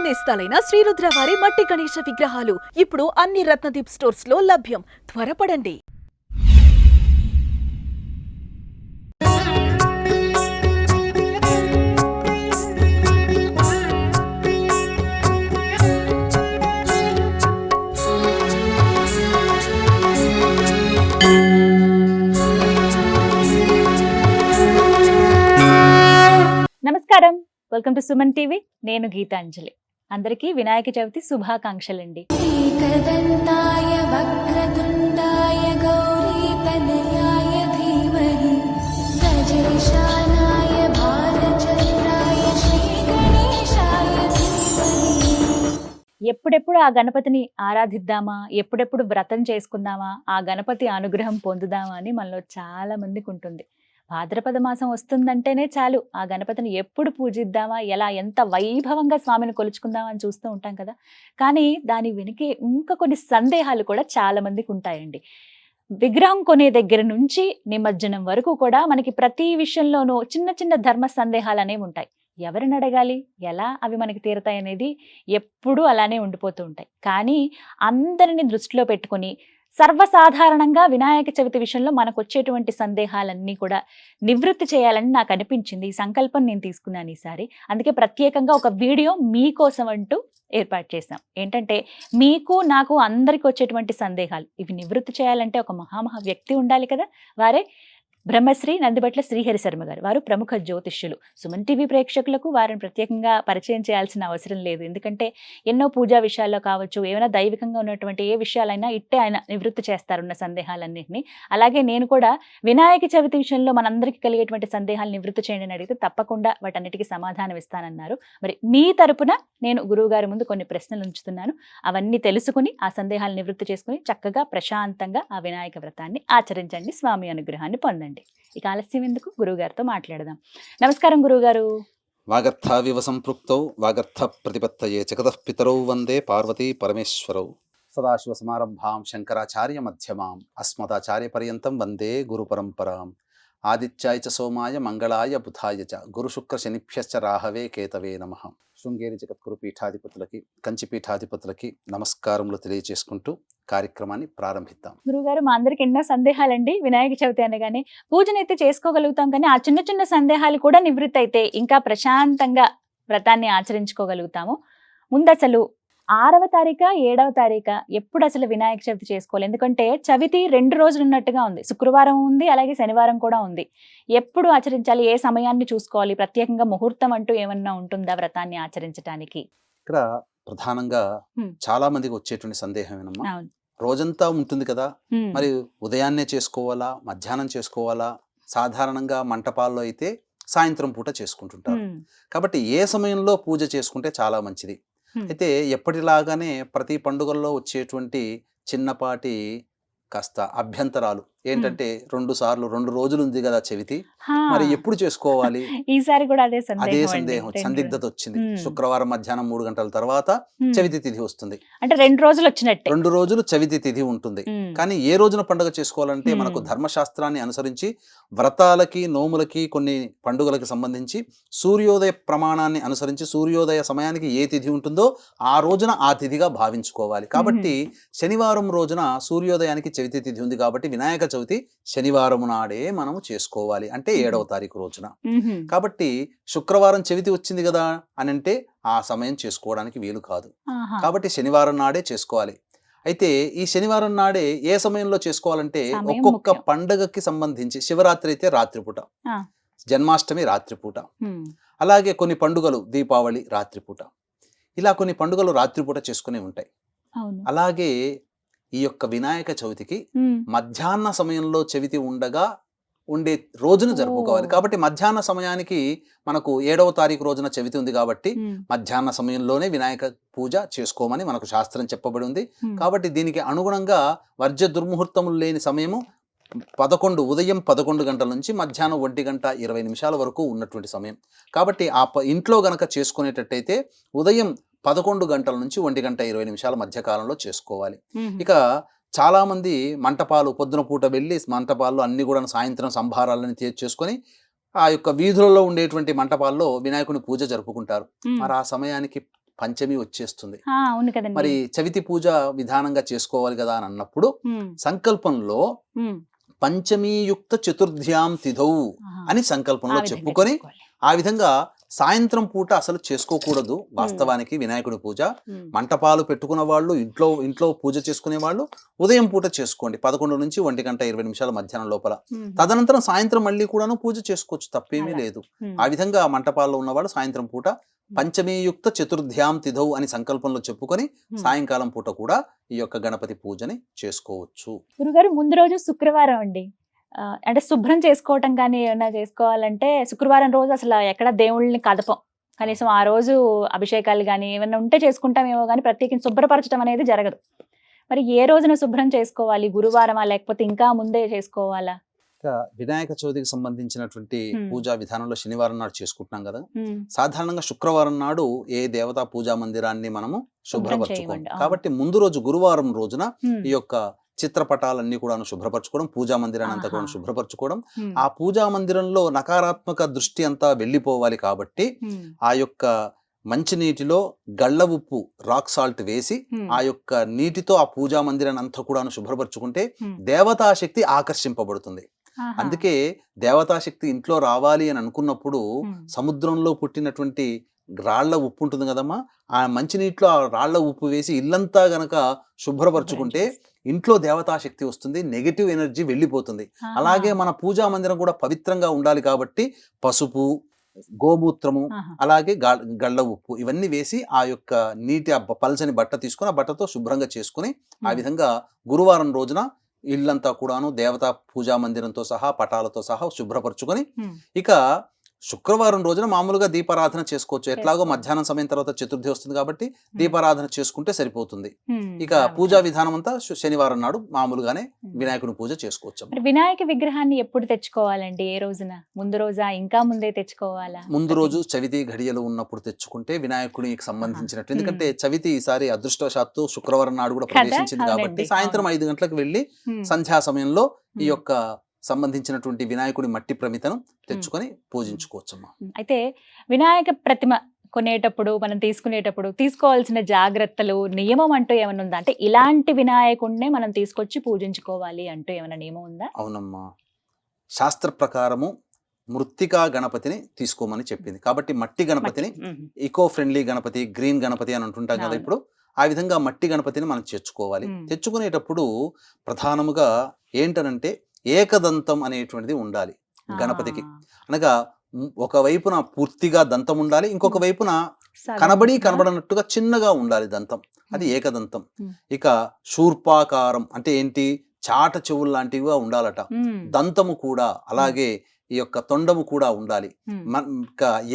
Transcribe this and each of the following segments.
నేస్తాలైన శ్రీరుద్ర వారి మట్టి గణేశ విగ్రహాలు ఇప్పుడు అన్ని రత్నదీప్ స్టోర్స్ లో లభ్యం. త్వరపడండి. నమస్కారం, వెల్కమ్ టు సుమన్ టీవీ. నేను గీతాంజలి. అందరికీ వినాయక చవితి శుభాకాంక్షలండి. ఏకదంతాయ వక్రతుండాయ గౌరీతనయాయ ధీమహి గజేశానాయ భారచంద్రాయ శ్రీగణేశాయ ధీమహి. ఎప్పుడెప్పుడు ఆ గణపతిని ఆరాధిద్దామా, ఎప్పుడెప్పుడు వ్రతం చేసుకుందామా, ఆ గణపతి అనుగ్రహం పొందుదామా అని మనలో చాలా మందికి ఉంటుంది. భాద్రపద మాసం వస్తుందంటేనే చాలు ఆ గణపతిని ఎప్పుడు పూజిద్దామా, ఎలా ఎంత వైభవంగా స్వామిని కొలుచుకుందామా అని చూస్తూ ఉంటాం కదా. కానీ దాని వెనుక ఇంకా కొన్ని సందేహాలు కూడా చాలా మందికి ఉంటాయండి. విగ్రహం కొనే దగ్గర నుంచి నిమజ్జనం వరకు కూడా మనకి ప్రతి విషయంలోనూ చిన్న చిన్న ధర్మ సందేహాలు అనేవి ఉంటాయి. ఎవరిని అడగాలి, ఎలా అవి మనకి తీరతాయి అనేది ఎప్పుడూ అలానే ఉండిపోతూ ఉంటాయి. కానీ అందరిని దృష్టిలో పెట్టుకొని సర్వసాధారణంగా వినాయక చవితి విషయంలో మనకు వచ్చేటువంటి సందేహాలన్నీ కూడా నివృత్తి చేయాలని నాకు అనిపించింది. ఈ సంకల్పం నేను తీసుకున్నాను ఈసారి. అందుకే ప్రత్యేకంగా ఒక వీడియో మీకోసం అంటూ ఏర్పాటు చేశాం. ఏంటంటే మీకు నాకు అందరికి వచ్చేటువంటి సందేహాలు ఇవి నివృత్తి చేయాలంటే ఒక మహా వ్యక్తి ఉండాలి కదా. వారే బ్రహ్మశ్రీ నందిబట్ల శ్రీహరి శర్మ గారు. వారు ప్రముఖ జ్యోతిష్యులు. సుమన్ టీవీ ప్రేక్షకులకు వారిని ప్రత్యేకంగా పరిచయం చేయాల్సిన అవసరం లేదు. ఎందుకంటే ఎన్నో పూజా విషయాల్లో కావచ్చు, ఏమైనా దైవికంగా ఉన్నటువంటి ఏ విషయాలైనా ఇట్టే ఆయన నివృత్తి చేస్తారున్న సందేహాలన్నింటినీ. అలాగే నేను కూడా వినాయక చవితి విషయంలో మనందరికీ కలిగేటువంటి సందేహాలు నివృత్తి చేయండి అని అడిగితే తప్పకుండా వాటన్నిటికీ సమాధానం ఇస్తానన్నారు. మరి మీ తరపున నేను గురువుగారి ముందు కొన్ని ప్రశ్నలు ఉంచుతున్నాను. అవన్నీ తెలుసుకుని ఆ సందేహాలు నివృత్తి చేసుకుని చక్కగా ప్రశాంతంగా ఆ వినాయక వ్రతాన్ని ఆచరించండి, స్వామి అనుగ్రహాన్ని పొందండి. ఇక ఆలస్యం ఎందుకు, గురువుగారితో మాట్లాడదాం. నమస్కారం గురువుగారు. వాగర్థావివ సంపృక్తౌ వాగర్థ ప్రతిపత్తయే జగతః పితరౌ వందే పార్వతీ పరమేశ్వరౌ. సదాశివ సమారంభాం శంకరాచార్య మధ్యమాం అస్మదాచార్య పర్యంతం వందే గురు పరంపరాం. ఆదిత్యాయ చ సోమాయ మంగళాయ బుధాయ చ గురు శుక్ర శనిభ్యశ్చ రాహవే కేతవే నమః. శృంగేరి జగద్గురు పీఠాధిపతులకి, కంచి పీఠాధిపతులకి నమస్కారములు తెలియజేసుకుంటూ కార్యక్రమాన్ని ప్రారంభిద్దాం. గురువుగారు, మా అందరికి ఎన్నో సందేహాలండి. వినాయక చవితి అనగానే పూజనైతే చేసుకోగలుగుతాం, కానీ ఆ చిన్న చిన్న సందేహాలు కూడా నివృత్తి అయితే ఇంకా ప్రశాంతంగా వ్రతాన్ని ఆచరించుకోగలుగుతాము. ముందు అసలు 6వ తారీఖా 7వ తారీఖా ఎప్పుడు అసలు వినాయక చవితి చేసుకోవాలి? ఎందుకంటే చవితి 2 రోజులు ఉన్నట్టుగా ఉంది. శుక్రవారం ఉంది, అలాగే శనివారం కూడా ఉంది. ఎప్పుడు ఆచరించాలి, ఏ సమయాన్ని చూసుకోవాలి? ప్రత్యేకంగా ముహూర్తం అంటూ ఏమన్నా ఉంటుందా వ్రతాన్ని ఆచరించడానికి? ఇక్కడ ప్రధానంగా చాలా మందికి వచ్చేటువంటి సందేహం ఏనమ్మా, అవును. రోజంతా ఉంటుంది కదా, మరి ఉదయాన్నే చేసుకోవాలా, మధ్యాహ్నం చేసుకోవాలా? సాధారణంగా మంటపాల్లో అయితే సాయంత్రం పూట చేసుకుంటుంటారు. కాబట్టి ఏ సమయంలో పూజ చేసుకుంటే చాలా మంచిది? అయితే ఎప్పటిలాగానే ప్రతి పండుగల్లో వచ్చేటువంటి చిన్నపాటి కాస్త అభ్యంతరాలు ఏంటంటే, 2 సార్లు 2 రోజులు ఉంది కదా చవితి, మరి ఎప్పుడు చేసుకోవాలి? ఈసారి కూడా అదే సందేహం, సందిగ్ధత వచ్చింది. శుక్రవారం మధ్యాహ్నం 3 గంటల తర్వాత చవితి తిథి వస్తుంది. అంటే 2 రోజులు వచ్చినట్టే, 2 రోజులు చవితి తిథి ఉంటుంది. కానీ ఏ రోజున పండుగ చేసుకోవాలంటే మనకు ధర్మశాస్త్రాన్ని అనుసరించి వ్రతాలకి, నోములకి, కొన్ని పండుగలకి సంబంధించి సూర్యోదయ ప్రమాణాన్ని అనుసరించి సూర్యోదయ సమయానికి ఏ తిథి ఉంటుందో ఆ రోజున ఆ తిథిగా భావించుకోవాలి. కాబట్టి శనివారం రోజున సూర్యోదయానికి చవితి తిథి ఉంది కాబట్టి వినాయక చవితి శనివారం నాడే మనము చేసుకోవాలి, అంటే 7వ తారీఖు రోజున. కాబట్టి శుక్రవారం చవితి వచ్చింది కదా అని అంటే ఆ సమయం చేసుకోవడానికి వీలు కాదు. కాబట్టి శనివారం నాడే చేసుకోవాలి. అయితే ఈ శనివారం నాడే ఏ సమయంలో చేసుకోవాలంటే, ఒక్కొక్క పండగకి సంబంధించి శివరాత్రి అయితే రాత్రిపూట, జన్మాష్టమి రాత్రిపూట, అలాగే కొన్ని పండుగలు దీపావళి రాత్రిపూట, ఇలా కొన్ని పండుగలు రాత్రిపూట చేసుకునే ఉంటాయి. అలాగే ఈ యొక్క వినాయక చవితికి మధ్యాహ్న సమయంలో చవితి ఉండే రోజును జరుపుకోవాలి. కాబట్టి మధ్యాహ్న సమయానికి మనకు 7వ తారీఖు రోజున చవితి ఉంది కాబట్టి మధ్యాహ్న సమయంలోనే వినాయక పూజ చేసుకోమని మనకు శాస్త్రం చెప్పబడి ఉంది. కాబట్టి దీనికి అనుగుణంగా వర్జ్య దుర్ముహూర్తములు లేని సమయము ఉదయం 11 గంటల నుంచి మధ్యాహ్నం 1:20 వరకు ఉన్నటువంటి సమయం. కాబట్టి ఆ ఇంట్లో గనక చేసుకునేటట్టయితే ఉదయం 11 గంటల నుంచి 1:20 మధ్య కాలంలో చేసుకోవాలి. ఇక చాలా మంది మంటపాలు పొద్దున పూట వెళ్ళి మంటపాల్లో అన్ని కూడా సాయంత్రం సంభారాలని చేసుకొని ఆ యొక్క వీధులలో ఉండేటువంటి మంటపాల్లో వినాయకుని పూజ జరుపుకుంటారు. మరి ఆ సమయానికి పంచమి వచ్చేస్తుంది. అవును కదండి. మరి చవితి పూజ విధానంగా చేసుకోవాలి కదా అని అన్నప్పుడు సంకల్పంలో పంచమీయుక్త చతుర్థ్యాం తిథౌ అని సంకల్పంలో చెప్పుకొని ఆ విధంగా సాయంత్రం పూట అసలు చేసుకోకూడదు. వాస్తవానికి వినాయకుడి పూజ మంటపాలు పెట్టుకున్న వాళ్ళు, ఇంట్లో పూజ చేసుకునే వాళ్ళు ఉదయం పూట చేసుకోండి, 11 నుంచి 1:20 మధ్యాహ్నం లోపల. తదనంతరం సాయంత్రం మళ్ళీ కూడాను పూజ చేసుకోవచ్చు, తప్పేమీ లేదు. ఆ విధంగా మంటపాల్లో ఉన్నవాళ్ళు సాయంత్రం పూట పంచమీయుక్త చతుర్థ్యాం తిథౌ అని సంకల్పంలో చెప్పుకొని సాయంకాలం పూట కూడా ఈ యొక్క గణపతి పూజని చేసుకోవచ్చు. గురుగారు, ముందు రోజు శుక్రవారం అండి. అంటే శుభ్రం చేసుకోవటం కానీ ఏమైనా చేసుకోవాలంటే శుక్రవారం రోజు అసలు ఎక్కడ దేవుళ్ళని కదపం. కనీసం ఆ రోజు అభిషేకాలు కానీ ఏమైనా ఉంటే చేసుకుంటామేమో కానీ ప్రత్యేకించి శుభ్రపరచడం అనేది జరగదు. మరి ఏ రోజున శుభ్రం చేసుకోవాలి? గురువారమా లేకపోతే ఇంకా ముందే చేసుకోవాలా? వినాయక చవితికి సంబంధించినటువంటి పూజా విధానంలో శనివారం నాడు చేసుకుంటున్నాం కదా. సాధారణంగా శుక్రవారం నాడు ఏ దేవతా పూజా మందిరాన్ని మనము శుభ్రపరచుకోం. కాబట్టి ముందు రోజు గురువారం రోజున ఈ యొక్క చిత్రపటాలన్నీ కూడా శుభ్రపరచుకోవడం, పూజా మందిరాన్ని అంతా కూడా శుభ్రపరచుకోవడం. ఆ పూజా మందిరంలో నకారాత్మక దృష్టి అంతా వెళ్ళిపోవాలి కాబట్టి ఆ యొక్క మంచినీటిలో గళ్ళ ఉప్పు, రాక్ సాల్ట్ వేసి ఆ యొక్క నీటితో ఆ పూజా మందిరాన్ని అంతా కూడా శుభ్రపరచుకుంటే దేవతాశక్తి ఆకర్షింపబడుతుంది. అందుకే దేవతాశక్తి ఇంట్లో రావాలి అని అనుకున్నప్పుడు సముద్రంలో పుట్టినటువంటి రాళ్ల ఉప్పు ఉంటుంది కదమ్మా, ఆ మంచినీటిలో ఆ రాళ్ల ఉప్పు వేసి ఇల్లంతా గనక శుభ్రపరచుకుంటే ఇంట్లో దేవతాశక్తి వస్తుంది, నెగటివ్ ఎనర్జీ వెళ్ళిపోతుంది. అలాగే మన పూజా మందిరం కూడా పవిత్రంగా ఉండాలి కాబట్టి పసుపు, గోమూత్రము, అలాగే గళ్ళ ఉప్పు ఇవన్నీ వేసి ఆ యొక్క నీటి పల్చని బట్ట తీసుకుని ఆ బట్టతో శుభ్రంగా చేసుకుని ఆ విధంగా గురువారం రోజున ఇల్లంతా కూడాను దేవతా పూజా మందిరంతో సహా పటాలతో సహా శుభ్రపరచుకొని ఇక శుక్రవారం రోజున మామూలుగా దీపారాధన చేసుకోవచ్చు. ఎట్లాగో మధ్యాహ్నం సమయం తర్వాత చతుర్థి వస్తుంది కాబట్టి దీపారాధన చేసుకుంటే సరిపోతుంది. ఇక పూజా విధానం అంతా శనివారం నాడు మామూలుగానే వినాయకుని పూజ చేసుకోవచ్చు. వినాయక విగ్రహాన్ని ఎప్పుడు తెచ్చుకోవాలండి? ఏ రోజున? ముందు రోజా ఇంకా ముందే తెచ్చుకోవాలా? ముందు రోజు చవితి ఘడియలు ఉన్నప్పుడు తెచ్చుకుంటే వినాయకునికి సంబంధించినట్టు. ఎందుకంటే చవితి ఈసారి అదృష్టవశాత్తు శుక్రవారం నాడు కూడా ప్రవేశించింది కాబట్టి సాయంత్రం 5 గంటలకు వెళ్ళి సంధ్యా సమయంలో ఈ యొక్క సంబంధించినటువంటి వినాయకుడి మట్టి ప్రమితను తెచ్చుకొని పూజించుకోవచ్చమ్మా. అయితే వినాయక ప్రతిమ కొనేటప్పుడు మనం తీసుకునేటప్పుడు తీసుకోవాల్సిన జాగ్రత్తలు, నియమం అంటూ ఏమైనా ఉందా? అంటే ఇలాంటి వినాయకుడినే మనం తీసుకొచ్చి పూజించుకోవాలి అంటూ ఏమైనా నియమం ఉందా? అవునమ్మా, శాస్త్ర ప్రకారము మృత్తికా గణపతిని తీసుకోమని చెప్పింది కాబట్టి మట్టి గణపతిని, eco friendly Ganapati, green Ganapati అని అంటుంటాం కదా ఇప్పుడు, ఆ విధంగా మట్టి గణపతిని మనం తెచ్చుకోవాలి. తెచ్చుకునేటప్పుడు ప్రధానముగా ఏంటనంటే ఏకదంతం అనేటువంటిది ఉండాలి గణపతికి. అనగా ఒకవైపున పూర్తిగా దంతం ఉండాలి, ఇంకొక వైపున కనబడనట్టుగా చిన్నగా ఉండాలి దంతం, అది ఏకదంతం. ఇక శూర్పాకారం అంటే ఏంటి, చాట చెవులు లాంటివిగా ఉండాలట. దంతము కూడా అలాగే ఈ యొక్క తొండము కూడా ఉండాలి.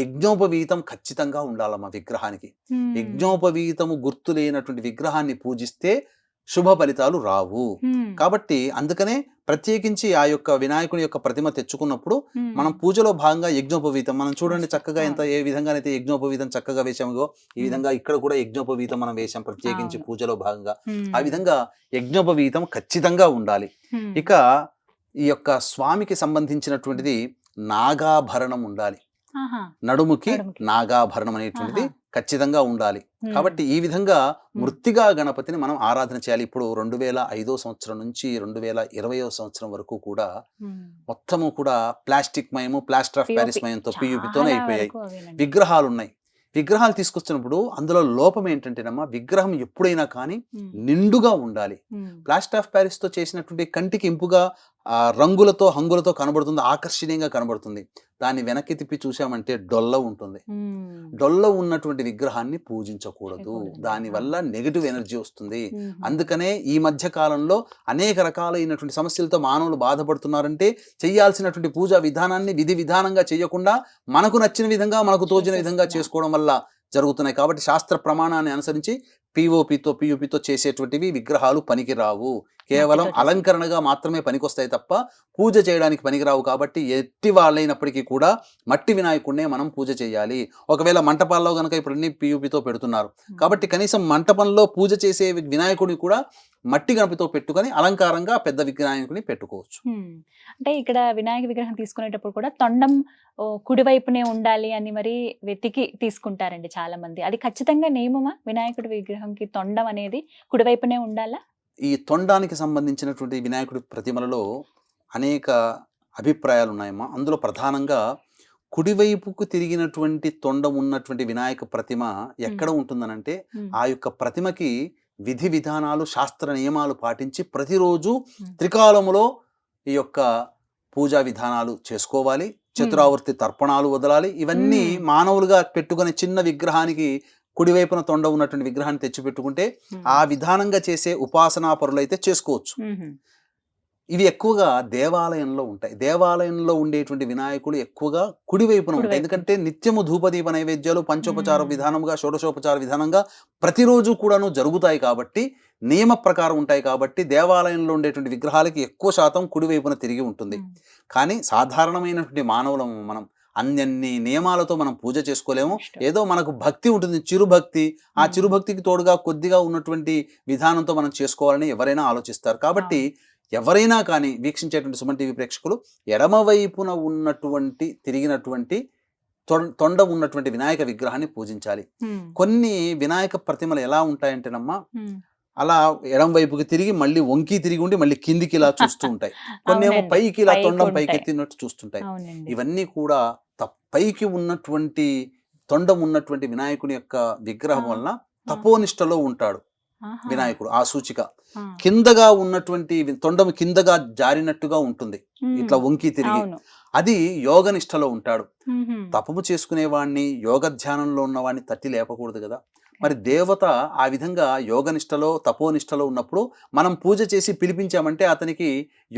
యజ్ఞోపవీతం ఖచ్చితంగా ఉండాలమ్మా విగ్రహానికి. యజ్ఞోపవీతము గుర్తు లేనటువంటి విగ్రహాన్ని పూజిస్తే శుభ ఫలితాలు రావు. కాబట్టి అందుకనే ప్రత్యేకించి ఆ యొక్క వినాయకుని యొక్క ప్రతిమ తెచ్చుకున్నప్పుడు మనం పూజలో భాగంగా యజ్ఞోపవీతం, మనం చూడండి చక్కగా ఏ విధంగానైతే యజ్ఞోపవీతం చక్కగా వేసామో ఈ విధంగా ఇక్కడ కూడా యజ్ఞోపవీతం మనం వేసాం ప్రత్యేకించి పూజలో భాగంగా. ఆ విధంగా యజ్ఞోపవీతం ఖచ్చితంగా ఉండాలి. ఇక ఈ యొక్క స్వామికి సంబంధించినటువంటిది నాగాభరణం ఉండాలి, నడుముకి నాగాభరణం అనేటువంటిది ఖచ్చితంగా ఉండాలి. కాబట్టి ఈ విధంగా మృత్తిగా గణపతిని మనం ఆరాధన చేయాలి. ఇప్పుడు 2005 సంవత్సరం నుంచి 2020 సంవత్సరం వరకు కూడా మొత్తము కూడా ప్లాస్టిక్ మయము, ప్లాస్టర్ ఆఫ్ ప్యారిస్ మయంతో పియూపితోనే అయిపోయాయి. విగ్రహాలు ఉన్నాయి. విగ్రహాలు తీసుకొచ్చినప్పుడు అందులో లోపం ఏంటంటేనమ్మా, విగ్రహం ఎప్పుడైనా కానీ నిండుగా ఉండాలి. ప్లాస్టర్ ఆఫ్ ప్యారిస్ తో చేసినటువంటి కంటికి ఇంపుగా రంగులతో హంగులతో కనబడుతుంది, ఆకర్షణీయంగా కనబడుతుంది. దాన్ని వెనక్కి తిప్పి చూసామంటే డొల్ల ఉంటుంది. డొల్ల ఉన్నటువంటి విగ్రహాన్ని పూజించకూడదు, దానివల్ల నెగటివ్ ఎనర్జీ వస్తుంది. అందుకనే ఈ మధ్య కాలంలో అనేక రకాలైనటువంటి సమస్యలతో మానవులు బాధపడుతున్నారంటే చేయాల్సినటువంటి పూజా విధానాన్ని విధి విధానంగా చేయకుండా మనకు నచ్చిన విధంగా, మనకు తోచిన విధంగా చేసుకోవడం వల్ల జరుగుతున్నాయి. కాబట్టి శాస్త్ర ప్రమాణాన్ని అనుసరించి పియూపితో చేసేటువంటివి విగ్రహాలు పనికిరావు. కేవలం మట్టితో చేసేవి. అలంకరణగా మాత్రమే పనికొస్తాయి తప్ప పూజ చేయడానికి పనికిరావు. కాబట్టి ఎట్టి వాళ్ళైనప్పటికీ కూడా మట్టి వినాయకుడినే మనం పూజ చేయాలి. ఒకవేళ మంటపాల్లో గనక ఇప్పుడు అన్ని పియూపితో పెడుతున్నారు కాబట్టి కనీసం మంటపంలో పూజ చేసే వినాయకుడిని కూడా మట్టి గణపతితో పెట్టుకొని అలంకారంగా పెద్ద వినాయకుడిని పెట్టుకోవచ్చు. అంటే ఇక్కడ వినాయక విగ్రహం తీసుకునేటప్పుడు కూడా తొండం కుడివైపునే ఉండాలి అని మరి వెతికి తీసుకుంటారండి చాలా మంది. అది ఖచ్చితంగా నియమమా? వినాయకుడి విగ్రహంకి తొండం అనేది కుడివైపునే ఉండాలా? ఈ తొండానికి సంబంధించినటువంటి వినాయకుడి ప్రతిమలలో అనేక అభిప్రాయాలు ఉన్నాయమ్మా. అందులో ప్రధానంగా కుడివైపుకు తిరిగినటువంటి తొండం ఉన్నటువంటి వినాయక ప్రతిమ ఎక్కడ ఉంటుందనంటే ఆ యొక్క ప్రతిమకి విధి విధానాలు శాస్త్ర నియమాలు పాటించి ప్రతిరోజు త్రికాలములో ఈ యొక్క పూజా విధానాలు చేసుకోవాలి. చతురావర్తి తర్పణాలు వదలాలి. ఇవన్నీ మానవులుగా పెట్టుకునే చిన్న విగ్రహానికి కుడివైపున తొండ ఉన్నటువంటి విగ్రహాన్ని తెచ్చి పెట్టుకుంటే ఆ విధానంగా చేసే ఉపాసనా పరులైతే చేసుకోవచ్చు. ఇవి ఎక్కువగా దేవాలయంలో ఉంటాయి. దేవాలయంలో ఉండేటువంటి వినాయకుడు ఎక్కువగా కుడివైపున ఉంటాయి. ఎందుకంటే నిత్యము ధూపదీప నైవేద్యాలు పంచోపచార విధానంగా షోడశోపచార విధానంగా ప్రతిరోజు కూడాను జరుగుతాయి కాబట్టి నియమ ప్రకారం ఉంటాయి. కాబట్టి దేవాలయంలో ఉండేటువంటి విగ్రహాలకి ఎక్కువ శాతం కుడివైపున తిరిగి ఉంటుంది. కానీ సాధారణమైనటువంటి మానవులం మనం అన్ని నియమాలతో మనం పూజ చేసుకోలేము. ఏదో మనకు భక్తి ఉంటుంది, చిరుభక్తి. ఆ చిరుభక్తికి తోడుగా కొద్దిగా ఉన్నటువంటి విధానంతో మనం చేసుకోవాలని ఎవరైనా ఆలోచిస్తారు. కాబట్టి ఎవరైనా కానీ వీక్షించేటువంటి సుమన్ టీవీ ప్రేక్షకులు ఎడమవైపున ఉన్నటువంటి తిరిగినటువంటి తొండ ఉన్నటువంటి వినాయక విగ్రహాన్ని పూజించాలి. కొన్ని వినాయక ప్రతిమలు ఎలా ఉంటాయంటేనమ్మా అలా ఎడం వైపుకి తిరిగి మళ్ళీ వంకి తిరిగి ఉండి మళ్ళీ కిందికి ఇలా చూస్తూ ఉంటాయి. కొన్ని ఏమో పైకి ఇలా తొండం పైకి ఎత్తినట్టు చూస్తుంటాయి. ఇవన్నీ కూడా పైకి ఉన్నటువంటి తొండం ఉన్నటువంటి వినాయకుని యొక్క విగ్రహం వలన తపోనిష్టలో ఉంటాడు వినాయకుడు. ఆ సూచిక కిందగా ఉన్నటువంటి తొండం కిందగా జారినట్టుగా ఉంటుంది, ఇట్లా వంకి తిరిగి. అది యోగనిష్టలో ఉంటాడు. తపము చేసుకునేవాడిని, యోగ ధ్యానంలో ఉన్నవాడిని తట్టి లేపకూడదు కదా. మరి దేవత ఆ విధంగా యోగనిష్టలో తపోనిష్టలో ఉన్నప్పుడు మనం పూజ చేసి పిలిపించామంటే అతనికి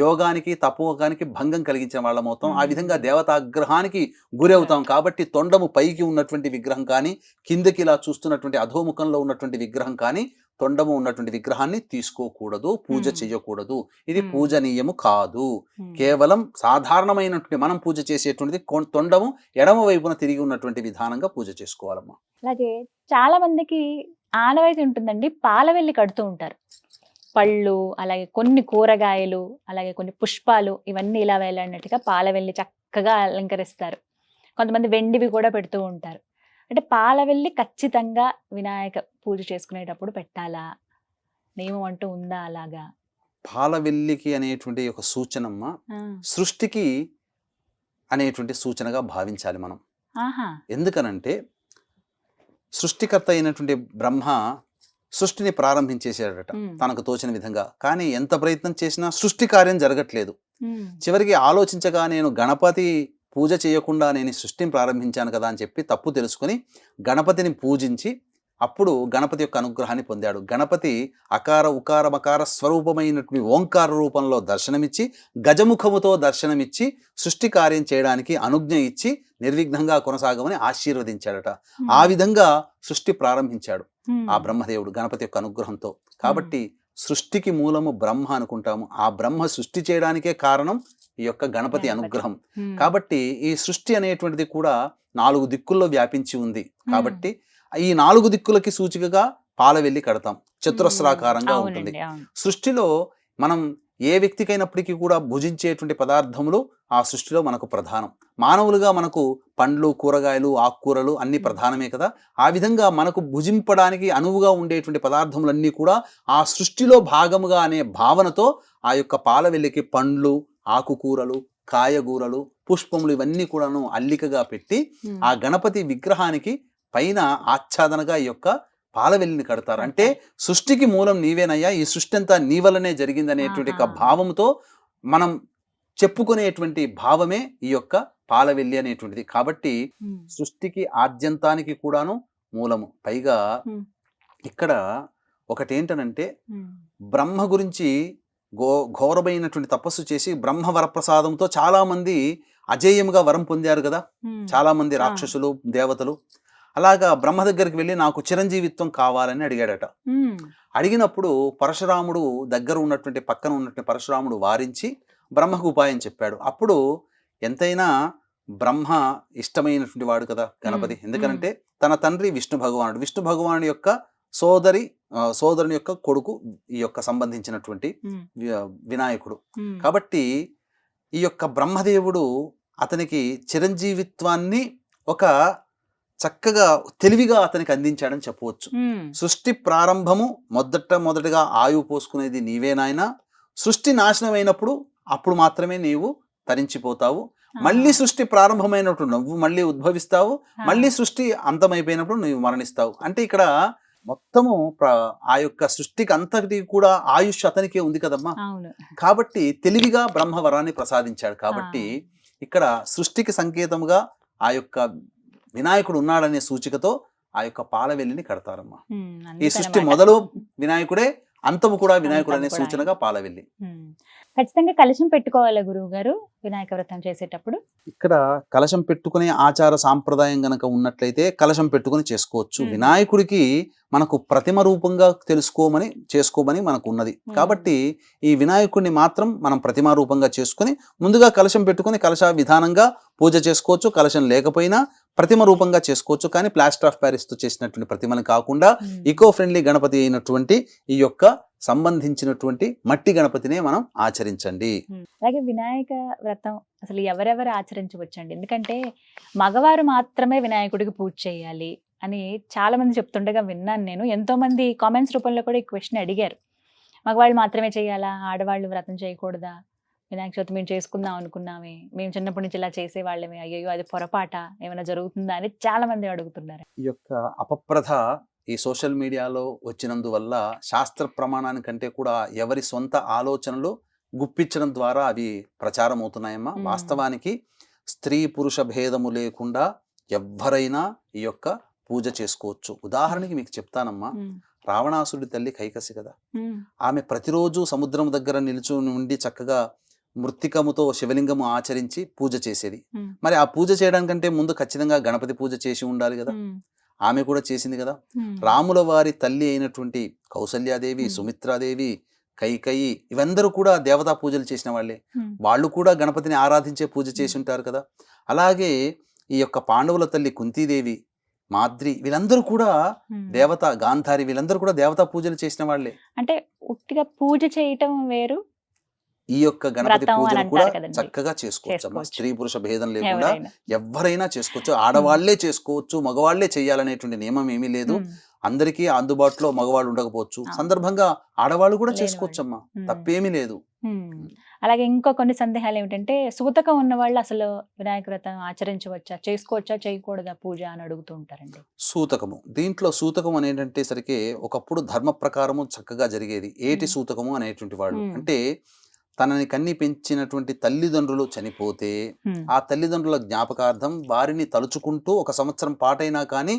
యోగానికి తపోగానికి భంగం కలిగించిన వాళ్ళం అవుతాం. ఆ విధంగా దేవతాగ్రహానికి గురి అవుతాం. కాబట్టి తొండము పైకి ఉన్నటువంటి విగ్రహం కానీ కిందకి ఇలా చూస్తున్నటువంటి అధోముఖంలో ఉన్నటువంటి విగ్రహం కానీ తొండము ఉన్నటువంటి విగ్రహాన్ని తీసుకోకూడదు, పూజ చేయకూడదు. ఇది పూజనీయము కాదు. కేవలం సాధారణమైనటువంటి మనం పూజ చేసేటువంటిది తొండము ఎడమ వైపున తిరిగి ఉన్నటువంటి విధానంగా పూజ చేసుకోవాలమ్మా. అలాగే చాలా మందికి ఆనవాయితీ ఉంటుందండి, పాలవెల్లి కడుతూ ఉంటారు. పళ్ళు, అలాగే కొన్ని కూరగాయలు, అలాగే కొన్ని పుష్పాలు, ఇవన్నీ ఇలా వేలాడినట్టుగా పాలవెల్లి చక్కగా అలంకరిస్తారు. కొంతమంది వెండివి కూడా పెడుతూ ఉంటారు. అంటే పాలవెల్లి ఖచ్చితంగా వినాయక పూజ చేసుకునేటప్పుడు పెట్టాలా? నియమం అంటూ ఉందా అలాగా? పాలవెల్లికి అనేటువంటి ఒక సూచనమ్మ సృష్టికి అనేటువంటి సూచనగా భావించాలి మనం. ఎందుకనంటే సృష్టికర్త అయినటువంటి బ్రహ్మ సృష్టిని ప్రారంభించేసాడట తనకు తోచిన విధంగా. కానీ ఎంత ప్రయత్నం చేసినా సృష్టి కార్యం జరగట్లేదు. చివరికి ఆలోచించగా నేను గణపతి పూజ చేయకుండా నేను సృష్టిని ప్రారంభించాను కదా అని చెప్పి తప్పు తెలుసుకుని గణపతిని పూజించి అప్పుడు గణపతి యొక్క అనుగ్రహాన్ని పొందాడు. గణపతి అకార ఉకార మకార స్వరూపమైనటువంటి ఓంకార రూపంలో దర్శనమిచ్చి గజముఖముతో దర్శనమిచ్చి సృష్టి కార్యం చేయడానికి అనుజ్ఞ ఇచ్చి నిర్విఘ్నంగా కొనసాగమని ఆశీర్వదించాడట. ఆ విధంగా సృష్టి ప్రారంభించాడు ఆ బ్రహ్మదేవుడు గణపతి యొక్క అనుగ్రహంతో. కాబట్టి సృష్టికి మూలము బ్రహ్మ అనుకుంటాము. ఆ బ్రహ్మ సృష్టి చేయడానికే కారణం ఈ యొక్క గణపతి అనుగ్రహం. కాబట్టి ఈ సృష్టి అనేటువంటిది కూడా 4 దిక్కుల్లో వ్యాపించి ఉంది. కాబట్టి ఈ 4 దిక్కులకి సూచికగా పాలవెల్లి కడతాం. చతురస్రాకారంగా ఉంటుంది. సృష్టిలో మనం ఏ వ్యక్తికైనప్పటికీ కూడా భుజించేటువంటి పదార్థములు ఆ సృష్టిలో మనకు ప్రధానం. మానవులుగా మనకు పండ్లు, కూరగాయలు, ఆకుకూరలు అన్ని ప్రధానమే కదా. ఆ విధంగా మనకు భుజింపడానికి అనువుగా ఉండేటువంటి పదార్థములన్నీ కూడా ఆ సృష్టిలో భాగముగా అనే భావనతో ఆ యొక్క పాలవెల్లికి పండ్లు, ఆకుకూరలు, కాయగూరలు, పుష్పములు ఇవన్నీ కూడాను అల్లికగా పెట్టి ఆ గణపతి విగ్రహానికి పైన ఆచ్ఛాదనగా ఈ యొక్క పాలవెల్లిని కడతారు. అంటే సృష్టికి మూలం నీవేనయ్యా, ఈ సృష్టి అంతా నీ వల్లనే జరిగిందనేటువంటి ఒక భావంతో మనం చెప్పుకునేటువంటి భావమే ఈ యొక్క పాలవెల్లి అనేటువంటిది. కాబట్టి సృష్టికి ఆద్యంతానికి కూడాను మూలము. పైగా ఇక్కడ ఒకటి ఏంటనంటే బ్రహ్మ గురించి ఘోరమైనటువంటి తపస్సు చేసి బ్రహ్మ వరప్రసాదంతో చాలా మంది అజేయముగా వరం పొందారు కదా. చాలా మంది రాక్షసులు, దేవతలు. అలాగా బ్రహ్మ దగ్గరికి వెళ్ళి నాకు చిరంజీవిత్వం కావాలని అడిగాడట. అడిగినప్పుడు పరశురాముడు దగ్గర ఉన్నటువంటి పక్కన ఉన్నటువంటి పరశురాముడు వారించి బ్రహ్మకు ఉపాయం చెప్పాడు. అప్పుడు ఎంతైనా బ్రహ్మ ఇష్టమైనటువంటి వాడు కదా గణపతి. ఎందుకంటే తన తండ్రి విష్ణు భగవానుడు, విష్ణు భగవానుడి యొక్క సోదరుని యొక్క కొడుకు ఈ యొక్క సంబంధించినటువంటి వినాయకుడు. కాబట్టి ఈ యొక్క బ్రహ్మదేవుడు అతనికి చిరంజీవిత్వాన్ని ఒక చక్కగా తెలివిగా అతనికి అందించాడని చెప్పవచ్చు. సృష్టి ప్రారంభము మొదటగా ఆయువు పోసుకునేది నీవే నాయనా, సృష్టి నాశనం అయినప్పుడు అప్పుడు మాత్రమే నీవు తరించిపోతావు, మళ్ళీ సృష్టి ప్రారంభమైనప్పుడు నువ్వు మళ్ళీ ఉద్భవిస్తావు, మళ్ళీ సృష్టి అంతమైపోయినప్పుడు నువ్వు మరణిస్తావు. అంటే ఇక్కడ మొత్తము ఆ యొక్క సృష్టికి అంతటి కూడా ఆయుష్ అతనికే ఉంది కదమ్మా. కాబట్టి తెలివిగా బ్రహ్మవరాన్ని ప్రసాదించాడు. కాబట్టి ఇక్కడ సృష్టికి సంకేతముగా ఆ యొక్క వినాయకుడు ఉన్నాడనే సూచికతో ఆ యొక్క పాలవెల్లిని కడతారమ్మా. ఈ సృష్టి మొదలు వినాయకుడే, అంతము కూడా వినాయకుడు అనే సూచనగా పాలవెల్లి. ఖచ్చితంగా కలశం పెట్టుకోవాలా గురువు గారు వినాయక వ్రతం చేసేటప్పుడు? ఇక్కడ కలశం పెట్టుకునే ఆచార సాంప్రదాయం గనక ఉన్నట్లయితే కలశం పెట్టుకుని చేసుకోవచ్చు. వినాయకుడికి మనకు ప్రతిమ రూపంగా చేసుకోమని మనకు ఉన్నది. కాబట్టి ఈ వినాయకుడిని మాత్రం మనం ప్రతిమా రూపంగా చేసుకుని ముందుగా కలశం పెట్టుకుని కలశ విధానంగా పూజ చేసుకోవచ్చు. కలశం లేకపోయినా ప్రతిమ రూపంగా చేసుకోవచ్చు. కానీ ప్లాస్టర్ ఆఫ్ ప్యారిస్ తో చేసినటువంటి ప్రతిమని కాకుండా ఈకో ఫ్రెండ్లీ గణపతి అయినటువంటి ఈ యొక్క సంబంధించినటువంటి మట్టి గణపతినే మనం ఆచరించండి. అలాగే వినాయక వ్రతం అసలు ఎవరెవరు ఆచరించవచ్చండి? ఎందుకంటే మగవారు మాత్రమే వినాయకుడికి పూజ చేయాలి అని చాలా మంది చెప్తుండగా విన్నాను నేను. ఎంతో మంది కామెంట్స్ రూపంలో కూడా ఈ క్వశ్చన్ అడిగారు. మగవాళ్ళు మాత్రమే చేయాలా, ఆడవాళ్ళు వ్రతం చేయకూడదా? వినాయక చవితి మేము చేసుకుందాం అనుకున్నామే, మేము చిన్నప్పటి నుంచి ఇలా చేసేవాళ్ళమే, అయ్యో అది పొరపాట, ఏమైనా జరుగుతుందా అని చాలా మంది అడుగుతున్నారు. ఈ యొక్క అపప్రథ ఈ సోషల్ మీడియాలో వచ్చినందువల్ల శాస్త్ర ప్రమాణానికంటే కూడా ఎవరి సొంత ఆలోచనలు గుప్పించడం ద్వారా అవి ప్రచారం అవుతున్నాయమ్మా. వాస్తవానికి స్త్రీ పురుష భేదము లేకుండా ఎవ్వరైనా ఈ యొక్క పూజ చేసుకోవచ్చు. ఉదాహరణకి మీకు చెప్తానమ్మా, రావణాసుడి తల్లి కైకసి కదా, ఆమె ప్రతిరోజు సముద్రం దగ్గర నిలుచుని ఉండి చక్కగా మృత్తికముతో శివలింగము ఆచరించి పూజ చేసేది. మరి ఆ పూజ చేయడానికంటే ముందు ఖచ్చితంగా గణపతి పూజ చేసి ఉండాలి కదా. ఆమె కూడా చేసింది కదా. రాముల వారి తల్లి అయినటువంటి కౌసల్యాదేవి, సుమిత్రాదేవి, కైకయి ఇవందరూ కూడా దేవతా పూజలు చేసిన వాళ్ళే. వాళ్ళు కూడా గణపతిని ఆరాధించే పూజ చేసి ఉంటారు కదా. అలాగే ఈ యొక్క పాండవుల తల్లి కుంతీదేవి, మాద్రి వీళ్ళందరూ కూడా దేవత, గాంధారి వీళ్ళందరూ కూడా దేవతా పూజలు చేసిన వాళ్ళే. అంటే ఉట్టిగా పూజ చేయటం వేరు, ఈ యొక్క గణపతి పూజలు కూడా చక్కగా చేసుకోవచ్చు. స్త్రీ పురుష భేదం లేకుండా ఎవరైనా చేసుకోవచ్చు. ఆడవాళ్లే చేసుకోవచ్చు, మగవాళ్లే చేయాలనేటువంటి నియమం ఏమీ లేదు. అందరికీ అందుబాటులో మగవాళ్ళు ఉండకపోవచ్చు, సందర్భంగా ఆడవాళ్ళు కూడా చేసుకోవచ్చమ్మా, తప్పేమీ లేదు. అలాగే ఇంకో కొన్ని సందేహాలు ఏమిటంటే, సూతకం ఉన్న వాళ్ళు అసలు వినాయక వ్రతం ఆచరించవచ్చా, చేసుకోవచ్చా, చేయకూడదా పూజ అని అడుగుతూ ఉంటారండి. దీంట్లో సూతకం అనేటంటే సరికి ఒకప్పుడు ధర్మ ప్రకారము చక్కగా జరిగేది. ఏటి సూతకము అనేటువంటి వాళ్ళు అంటే తనని కన్ని పెంచినటువంటి తల్లిదండ్రులు చనిపోతే ఆ తల్లిదండ్రుల జ్ఞాపకార్థం వారిని తలుచుకుంటూ ఒక సంవత్సరం పాటైనా కానీ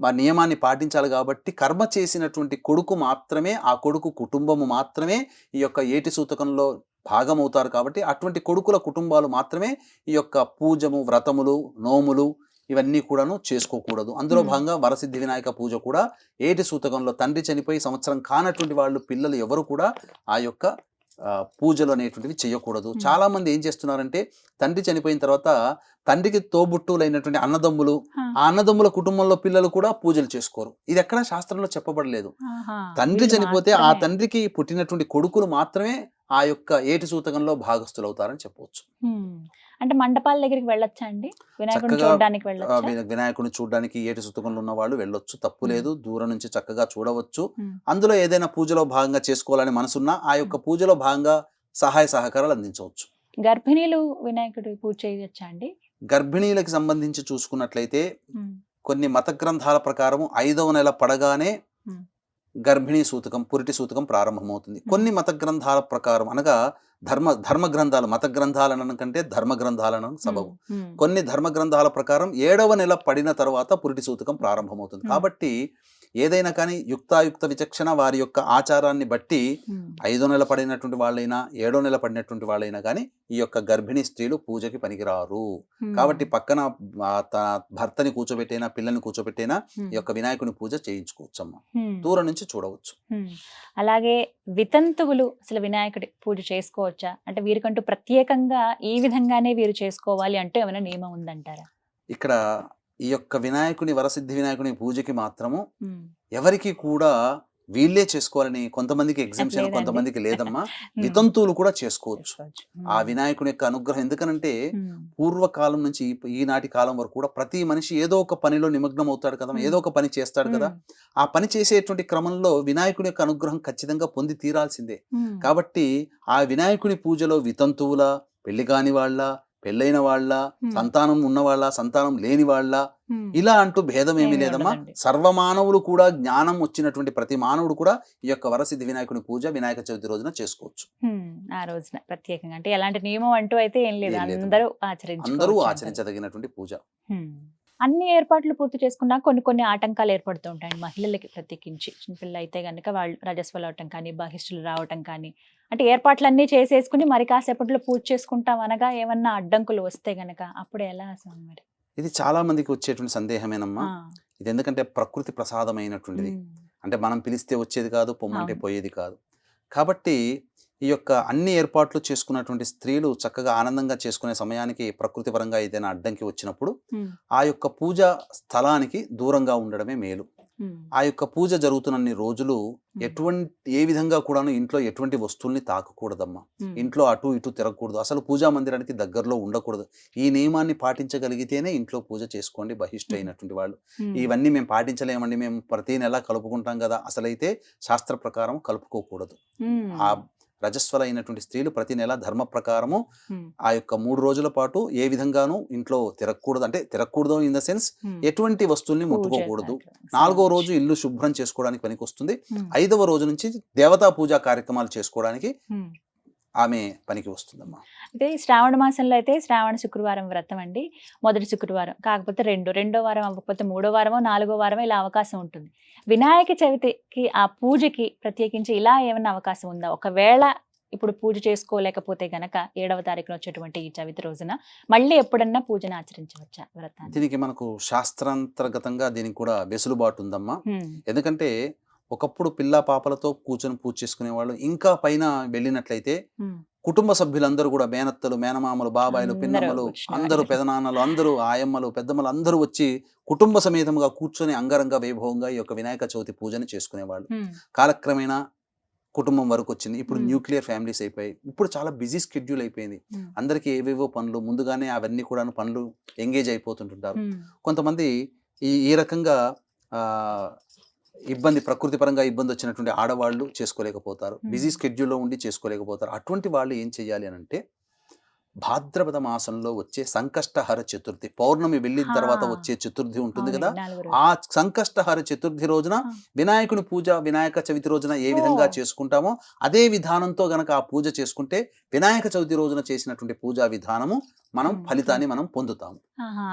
ఆ నియమాన్ని పాటించాలి. కాబట్టి కర్మ చేసినటువంటి కొడుకు మాత్రమే, ఆ కొడుకు కుటుంబము మాత్రమే ఈ యొక్క ఏటి సూతకంలో భాగమవుతారు. కాబట్టి అటువంటి కొడుకుల కుటుంబాలు మాత్రమే ఈ యొక్క పూజము, వ్రతములు, నోములు ఇవన్నీ కూడాను చేసుకోకూడదు. అందులో భాగంగా వరసిద్ధి వినాయక పూజ కూడా ఏటి సూతకంలో తండ్రి చనిపోయి సంవత్సరం కానటువంటి వాళ్ళు, పిల్లలు ఎవరు కూడా ఆ యొక్క పూజలు అనేటువంటివి చేయకూడదు. చాలా మంది ఏం చేస్తున్నారంటే తండ్రి చనిపోయిన తర్వాత తండ్రికి తోబుట్టులైనటువంటి అన్నదమ్ములు, ఆ అన్నదమ్ముల కుటుంబంలో పిల్లలు కూడా పూజలు చేసుకోరు. ఇది ఎక్కడా శాస్త్రంలో చెప్పబడలేదు. తండ్రి చనిపోతే ఆ తండ్రికి పుట్టినటువంటి కొడుకులు మాత్రమే ఆ యొక్క ఏటి సూతకంలో భాగస్థులు అవుతారని చెప్పవచ్చు. అంటే మండపాల దగ్గరికి వెళ్ళొచ్చా అండి? వినాయకుడిని చూడడానికి ఏటి సూతకంలో ఉన్న వాళ్ళు వెళ్ళొచ్చు, తప్పు లేదు. దూరం నుంచి చక్కగా చూడవచ్చు. అందులో ఏదైనా పూజలో భాగంగా చేసుకోవాలని మనసున్నా ఆ యొక్క పూజలో భాగంగా సహాయ సహకారాలు అందించవచ్చు. గర్భిణీలు వినాయకుడి పూజ చేయొచ్చా అండి? గర్భిణీలకు సంబంధించి చూసుకున్నట్లయితే కొన్ని మత గ్రంథాల ప్రకారం 5వ నెల పడగానే గర్భిణీ సూతకం, పురిటి సూతకం ప్రారంభమవుతుంది. కొన్ని మత గ్రంథాల ప్రకారం, అనగా ధర్మ గ్రంథాలు, మత గ్రంథాలను కంటే ధర్మ గ్రంథాలను సబబు. కొన్ని ధర్మ గ్రంథాల ప్రకారం 7వ నెల పడిన తర్వాత పురిటి సూతకం ప్రారంభమవుతుంది. కాబట్టి ఏదైనా కానీ యుక్తాయుక్త విచక్షణ వారి యొక్క ఆచారాన్ని బట్టి 5వ నెల పడినటువంటి వాళ్ళైనా 7వ నెల పడినటువంటి వాళ్ళైనా కానీ ఈ యొక్క గర్భిణీ స్త్రీలు పూజకి పనికిరారు. కాబట్టి పక్కన తన భర్తని కూర్చోబెట్టైనా పిల్లల్ని కూర్చోబెట్టైనా ఈ యొక్క వినాయకుని పూజ చేయించుకోవచ్చమ్మా. దూరం నుంచి చూడవచ్చు. అలాగే వితంతువులు అసలు వినాయకుడి పూజ చేసుకోవచ్చా? అంటే వీరికంటూ ప్రత్యేకంగా ఈ విధంగానే వీరు చేసుకోవాలి అంటే ఏమైనా నియమం ఉందంటారా? ఇక్కడ ఈ యొక్క వినాయకుని వరసిద్ధి వినాయకుని పూజకి మాత్రము ఎవరికి కూడా వీళ్ళే చేసుకోవాలని కొంతమందికి ఎగ్జామ్షన్, లేదండి. కొంతమందికి లేదమ్మా. వితంతువులు కూడా చేసుకోవచ్చు ఆ వినాయకుని యొక్క అనుగ్రహం. ఎందుకనంటే పూర్వకాలం నుంచి ఈనాటి కాలం వరకు కూడా ప్రతి మనిషి ఏదో ఒక పనిలో నిమగ్నం అవుతాడు కదా, ఏదో ఒక పని చేస్తాడు కదా. ఆ పని చేసేటువంటి క్రమంలో వినాయకుని యొక్క అనుగ్రహం ఖచ్చితంగా పొంది తీరాల్సిందే. కాబట్టి ఆ వినాయకుని పూజలో వితంతువుల, పెళ్లి కాని వాళ్ళ, పెళ్ళైన వాళ్ళ, సంతానం ఉన్న వాళ్ళ, సంతానం లేని వాళ్ళ, ఇలా అంటూ భేదం ఏమీ లేదమ్మా. సర్వమానవులు కూడా, జ్ఞానం వచ్చినటువంటి ప్రతి మానవుడు కూడా ఈ యొక్క వరసిద్ధి వినాయకుని పూజ వినాయక చవితి రోజున చేసుకోవచ్చు. ఆ రోజున ప్రత్యేకంగా అంటే ఎలాంటి నియమం అంటూ అయితే ఏం లేదు, ఏం లేదమ్మా. అందరూ అందరూ ఆచరించుకోవచ్చు. ఆచరించదగినటువంటి పూజ. అన్ని ఏర్పాట్లు పూర్తి చేసుకున్నా కొన్ని ఆటంకాలు ఏర్పడుతూ ఉంటాయి మహిళలకి, ప్రత్యేకించి చిన్నపిల్ల అయితే గనుక వాళ్ళు రజస్వలు అవటం కానీ, బహిష్టులు రావటం కానీ, అంటే ఏర్పాట్లన్నీ చేసేసుకుని మరి కాసేపట్లో పూజ చేసుకుంటాం అనగా ఏమన్నా అడ్డంకులు వస్తే గనక అప్పుడు ఎలా అసలు మరి? ఇది చాలా మందికి వచ్చేటువంటి సందేహమేనమ్మా. ఇది ఎందుకంటే ప్రకృతి ప్రసాదమైనటువంటిది. అంటే మనం పిలిస్తే వచ్చేది కాదు, పొమ్మంటే పోయేది కాదు. కాబట్టి ఈ యొక్క అన్ని ఏర్పాట్లు చేసుకున్నటువంటి స్త్రీలు చక్కగా ఆనందంగా చేసుకునే సమయానికి ప్రకృతి పరంగా ఏదైనా అడ్డంకి వచ్చినప్పుడు ఆ యొక్క పూజా స్థలానికి దూరంగా ఉండడమే మేలు. ఆ యొక్క పూజ జరుగుతున్నన్ని రోజులు ఏ విధంగా కూడాను ఇంట్లో ఎటువంటి వస్తువుల్ని తాకకూడదమ్మా. ఇంట్లో అటు ఇటు తిరగకూడదు. అసలు పూజా మందిరానికి దగ్గరలో ఉండకూడదు. ఈ నియమాన్ని పాటించగలిగితేనే ఇంట్లో పూజ చేసుకోండి బహిష్టు అయినటువంటి వాళ్ళు. ఇవన్నీ మేము పాటించలేమండి, మేము ప్రతి నెల కలుపుకుంటాం కదా, అసలైతే శాస్త్ర ప్రకారం కలుపుకోకూడదు. ఆ రజస్వల అయినటువంటి స్త్రీలు ప్రతి నెల ధర్మ ప్రకారము ఆ యొక్క 3 రోజుల పాటు ఏ విధంగానూ ఇంట్లో తిరగకూడదు. అంటే తిరగకూడదు ఇన్ ద సెన్స్ ఎటువంటి వస్తువుల్ని ముట్టుకోకూడదు. 4వ రోజు ఇల్లు శుభ్రం చేసుకోవడానికి పనికి వస్తుంది. 5వ రోజు నుంచి దేవతా పూజా కార్యక్రమాలు చేసుకోవడానికి ఆమె పనికి వస్తుందమ్మా. అయితే శ్రావణ మాసంలో అయితే శ్రావణ శుక్రవారం వ్రతం అండి, మొదటి శుక్రవారం కాకపోతే రెండో వారం అవ్వకపోతే 3వ వారమో 4వ వారమో ఇలా అవకాశం ఉంటుంది. వినాయక చవితికి ఆ పూజకి ప్రత్యేకించి ఇలా ఏమైనా అవకాశం ఉందా? ఒకవేళ ఇప్పుడు పూజ చేసుకోలేకపోతే గనక 7వ తారీఖున వచ్చేటువంటి ఈ చవితి రోజున మళ్ళీ ఎప్పుడన్నా పూజను ఆచరించవచ్చా వ్రతాన్ని? దీనికి మనకు శాస్త్రాంతర్గతంగా దీనికి కూడా వెసులుబాటు ఉందమ్మా. ఎందుకంటే ఒకప్పుడు పిల్ల పాపలతో కూర్చొని పూజ చేసుకునే వాళ్ళు. ఇంకా పైన వెళ్ళినట్లయితే కుటుంబ సభ్యులందరూ కూడా, మేనత్తలు, మేనమామలు, బాబాయిలు, పిన్నమ్మలు, అందరూ పెదనాన్నలు, అందరూ ఆయమ్మలు, పెద్దమ్మలు అందరూ వచ్చి కుటుంబ సమేతంగా కూర్చొని అంగరంగ వైభవంగా ఈ యొక్క వినాయక చవితి పూజని చేసుకునేవాళ్ళు. కాలక్రమేణా కుటుంబం వరకు వచ్చింది. ఇప్పుడు న్యూక్లియర్ ఫ్యామిలీస్ అయిపోయాయి. ఇప్పుడు చాలా బిజీ స్కెడ్యూల్ అయిపోయింది. అందరికీ ఏవేవో పనులు, ముందుగానే అవన్నీ కూడా పనులు ఎంగేజ్ అయిపోతుంటుంటారు. కొంతమంది ఈ రకంగా ప్రకృతి పరంగా ఇబ్బంది వచ్చినటువంటి ఆడవాళ్ళు చేసుకోలేకపోతారు, బిజీ స్కెడ్యూల్లో ఉండి చేసుకోలేకపోతారు. అటువంటి వాళ్ళు ఏం చేయాలి అని అంటే, భాద్రపద మాసంలో వచ్చే సంకష్టహర చతుర్థి, పౌర్ణమి వెళ్ళిన తర్వాత వచ్చే చతుర్థి ఉంటుంది కదా, ఆ సంకష్టహర చతుర్థి రోజున వినాయకుని పూజ వినాయక చవితి రోజున ఏ విధంగా చేసుకుంటామో అదే విధానంతో గనక ఆ పూజ చేసుకుంటే వినాయక చవితి రోజున చేసినటువంటి పూజా విధానము మనం ఫలితాన్ని మనం పొందుతాము.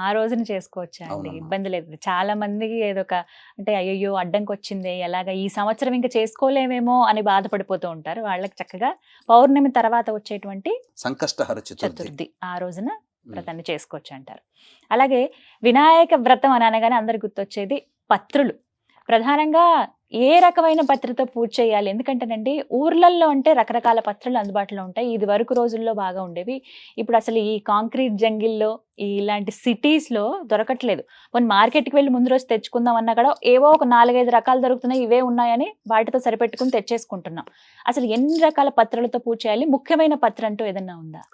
ఆ రోజున చేసుకోవచ్చా అండి? ఇబ్బంది లేదు. చాలా మందికి ఏదొక అంటే అయ్యో అడ్డంకి వచ్చింది, ఎలాగా ఈ సంవత్సరం ఇంకా చేసుకోలేమేమో అని బాధపడిపోతూ ఉంటారు. వాళ్ళకి చక్కగా పౌర్ణమి తర్వాత వచ్చేటువంటి సంకష్టహర చతుర్థి ఆ రోజున వ్రతాన్ని చేసుకోవచ్చు అంటారు. అలాగే వినాయక వ్రతం అని అనగానే అందరికి గుర్తొచ్చేది పత్రులు. ప్రధానంగా ఏ రకమైన పత్రితో పూజ చేయాలి? ఎందుకంటేనండి ఊర్లల్లో అంటే రకరకాల పత్రులు అందుబాటులో ఉంటాయి. ఇది వరకు రోజుల్లో బాగా ఉండేవి. ఇప్పుడు అసలు ఈ కాంక్రీట్ జంగిల్లో ఇలాంటి సిటీస్లో దొరకట్లేదు. కొన్ని మార్కెట్కి వెళ్ళి ముందు రోజు తెచ్చుకుందాం అన్నా కూడా ఏవో ఒక 4-5 రకాలు దొరుకుతున్నాయి, ఇవే ఉన్నాయని వాటితో సరిపెట్టుకుని తెచ్చేసుకుంటున్నాం. అసలు ఎన్ని రకాల పత్రాలతో పూజ చేయాలి? ముఖ్యమైన పత్రం అంటూ ఏదన్నా ఉందా?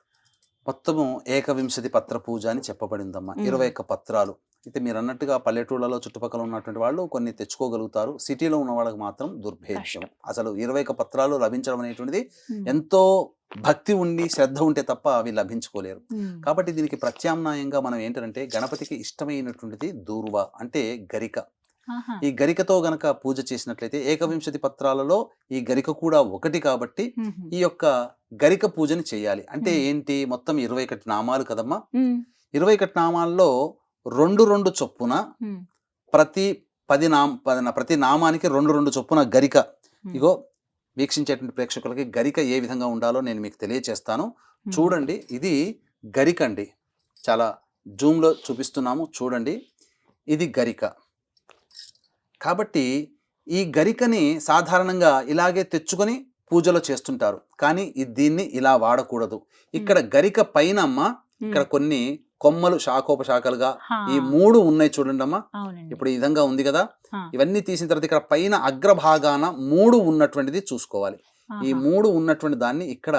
మొత్తము 21 పత్ర పూజ అని చెప్పబడిందమ్మా. 21 పత్రాలు. అయితే మీరు అన్నట్టుగా పల్లెటూళ్ళలో చుట్టుపక్కల ఉన్నటువంటి వాళ్ళు కొన్ని తెచ్చుకోగలుగుతారు. సిటీలో ఉన్న వాళ్ళకి మాత్రం దుర్భేద్యం. అసలు 21 పత్రాలు లభించడం అనేటువంటిది ఎంతో భక్తి ఉండి శ్రద్ధ ఉంటే తప్ప అవి లభించుకోలేరు. కాబట్టి దీనికి ప్రత్యామ్నాయంగా మనం ఏంటంటే, గణపతికి ఇష్టమైనటువంటిది దూర్వ అంటే గరిక. ఈ గరికతో గనక పూజ చేసినట్లయితే 21 పత్రాలలో ఈ గరిక కూడా ఒకటి కాబట్టి ఈ యొక్క గరిక పూజని చేయాలి. అంటే ఏంటి, మొత్తం 21 నామాలు కదమ్మా. 21 నామాల్లో 2 చొప్పున ప్రతి ప్రతి నామానికి 2 చొప్పున గరిక. ఇగో వీక్షించేటువంటి ప్రేక్షకులకి గరిక ఏ విధంగా ఉండాలో నేను మీకు తెలియచేస్తాను. చూడండి, ఇది గరిక అండి. చాలా జూమ్లో చూపిస్తున్నాము, చూడండి. ఇది గరిక. కాబట్టి ఈ గరికని సాధారణంగా ఇలాగే తెచ్చుకొని పూజలో చేస్తుంటారు, కానీ దీన్ని ఇలా వాడకూడదు. ఇక్కడ గరిక పైన అమ్మ ఇక్కడ కొన్ని కొమ్మలు శాఖోపశాఖలుగా ఈ 3 ఉన్నాయి చూడండి అమ్మా. ఇప్పుడు ఈ విధంగా ఉంది కదా. ఇవన్నీ తీసిన తర్వాత ఇక్కడ పైన అగ్రభాగాన 3 ఉన్నటువంటిది చూసుకోవాలి. ఈ 3 ఉన్నటువంటి దాన్ని ఇక్కడ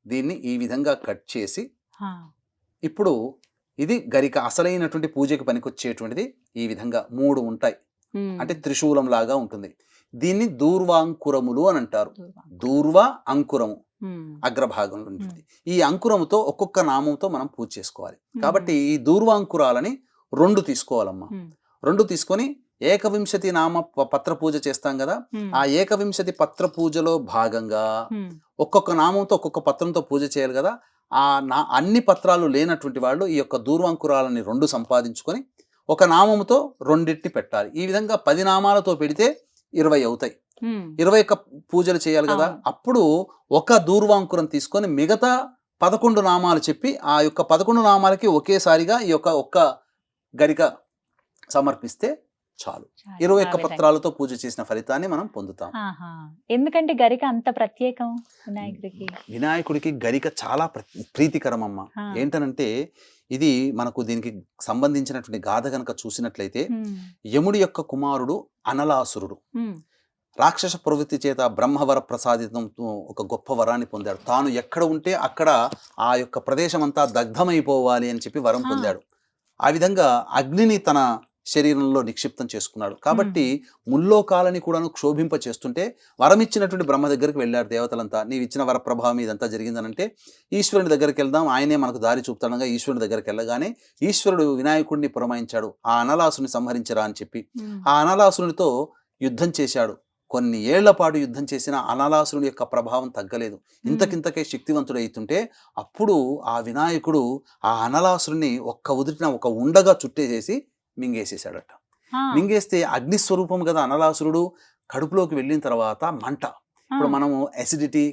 దీన్ని ఈ విధంగా కట్ చేసి, ఇప్పుడు ఇది గరిక అసలైనటువంటి పూజకి పనికొచ్చేటువంటిది. ఈ విధంగా 3 ఉంటాయి, అంటే త్రిశూలం లాగా ఉంటుంది. దీన్ని దూర్వాంకురములు అని అంటారు. దూర్వ అంకురము అగ్రభాగంలో ఉంటుంది. ఈ అంకురముతో ఒక్కొక్క నామంతో మనం పూజ చేసుకోవాలి. కాబట్టి ఈ దూర్వాంకురాలని 2 తీసుకోవాలమ్మా. 2 తీసుకొని ఏకవింశతి నామ పత్ర పూజ చేస్తాం కదా, ఆ ఏకవింశతి పత్ర పూజలో భాగంగా ఒక్కొక్క నామంతో ఒక్కొక్క పత్రంతో పూజ చేయాలి కదా. అన్ని పత్రాలు లేనటువంటి వాళ్ళు ఈ యొక్క దూర్వాంకురాలని 2 సంపాదించుకొని ఒక నామముతో 2 పెట్టాలి. ఈ విధంగా 10 నామాలతో పెడితే 20 అవుతాయి. 21 పూజలు చేయాలి కదా. అప్పుడు ఒక దూర్వాంకురం తీసుకొని మిగతా 11 నామాలు చెప్పి ఆ యొక్క 11 నామాలకి ఒకేసారిగా ఈ యొక్క ఒక్క గరిక సమర్పిస్తే చాలు. 21 పత్రాలతో పూజ చేసిన ఫలితాన్ని మనం పొందుతాం. ఎందుకంటే గరిక అంత ప్రత్యేకం వినాయకుడికి? వినాయకుడికి గరిక చాలా ప్రీతికరం అమ్మ. ఏంటనంటే ఇది మనకు దీనికి సంబంధించినటువంటి గాథ గనక చూసినట్లయితే, యముడి యొక్క కుమారుడు అనలాసురుడు రాక్షస ప్రవృత్తి చేత బ్రహ్మవర ప్రసాదితంతో ఒక గొప్ప వరాన్ని పొందాడు. తాను ఎక్కడ ఉంటే అక్కడ ఆ యొక్క ప్రదేశం అంతా దగ్ధమైపోవాలి అని చెప్పి వరం పొందాడు. ఆ విధంగా అగ్నిని తన శరీరంలో నిక్షిప్తం చేసుకున్నాడు. కాబట్టి ముల్లోకాలని కూడాను క్షోభింప చేస్తుంటే వరమిచ్చినటువంటి బ్రహ్మ దగ్గరికి వెళ్ళారు దేవతలంతా. నీవు ఇచ్చిన వర ప్రభావం ఇదంతా జరిగిందనంటే ఈశ్వరుని దగ్గరికి వెళ్దాం, ఆయనే మనకు దారి చూపుతానగా ఈశ్వరుని దగ్గరికి వెళ్ళగానే ఈశ్వరుడు వినాయకుడిని పురమాయించాడు. ఆ అనలాసుని సంహరించరా అని చెప్పి ఆ అనలాసునితో యుద్ధం చేశాడు. కొన్ని ఏళ్ల పాటు యుద్ధం చేసిన అనలాసురుడి యొక్క ప్రభావం తగ్గలేదు. ఇంతకింతకే శక్తివంతుడైతుంటే అప్పుడు ఆ వినాయకుడు ఆ అనలాసురుని ఒక్క ఉదిరిన ఒక ఉండగా చుట్టేసేసి మింగేసేసాడట. మింగేస్తే అగ్నిస్వరూపం కదా అనలాసురుడు. కడుపులోకి వెళ్ళిన తర్వాత మంట, ఇప్పుడు మనము అసిడిటీ,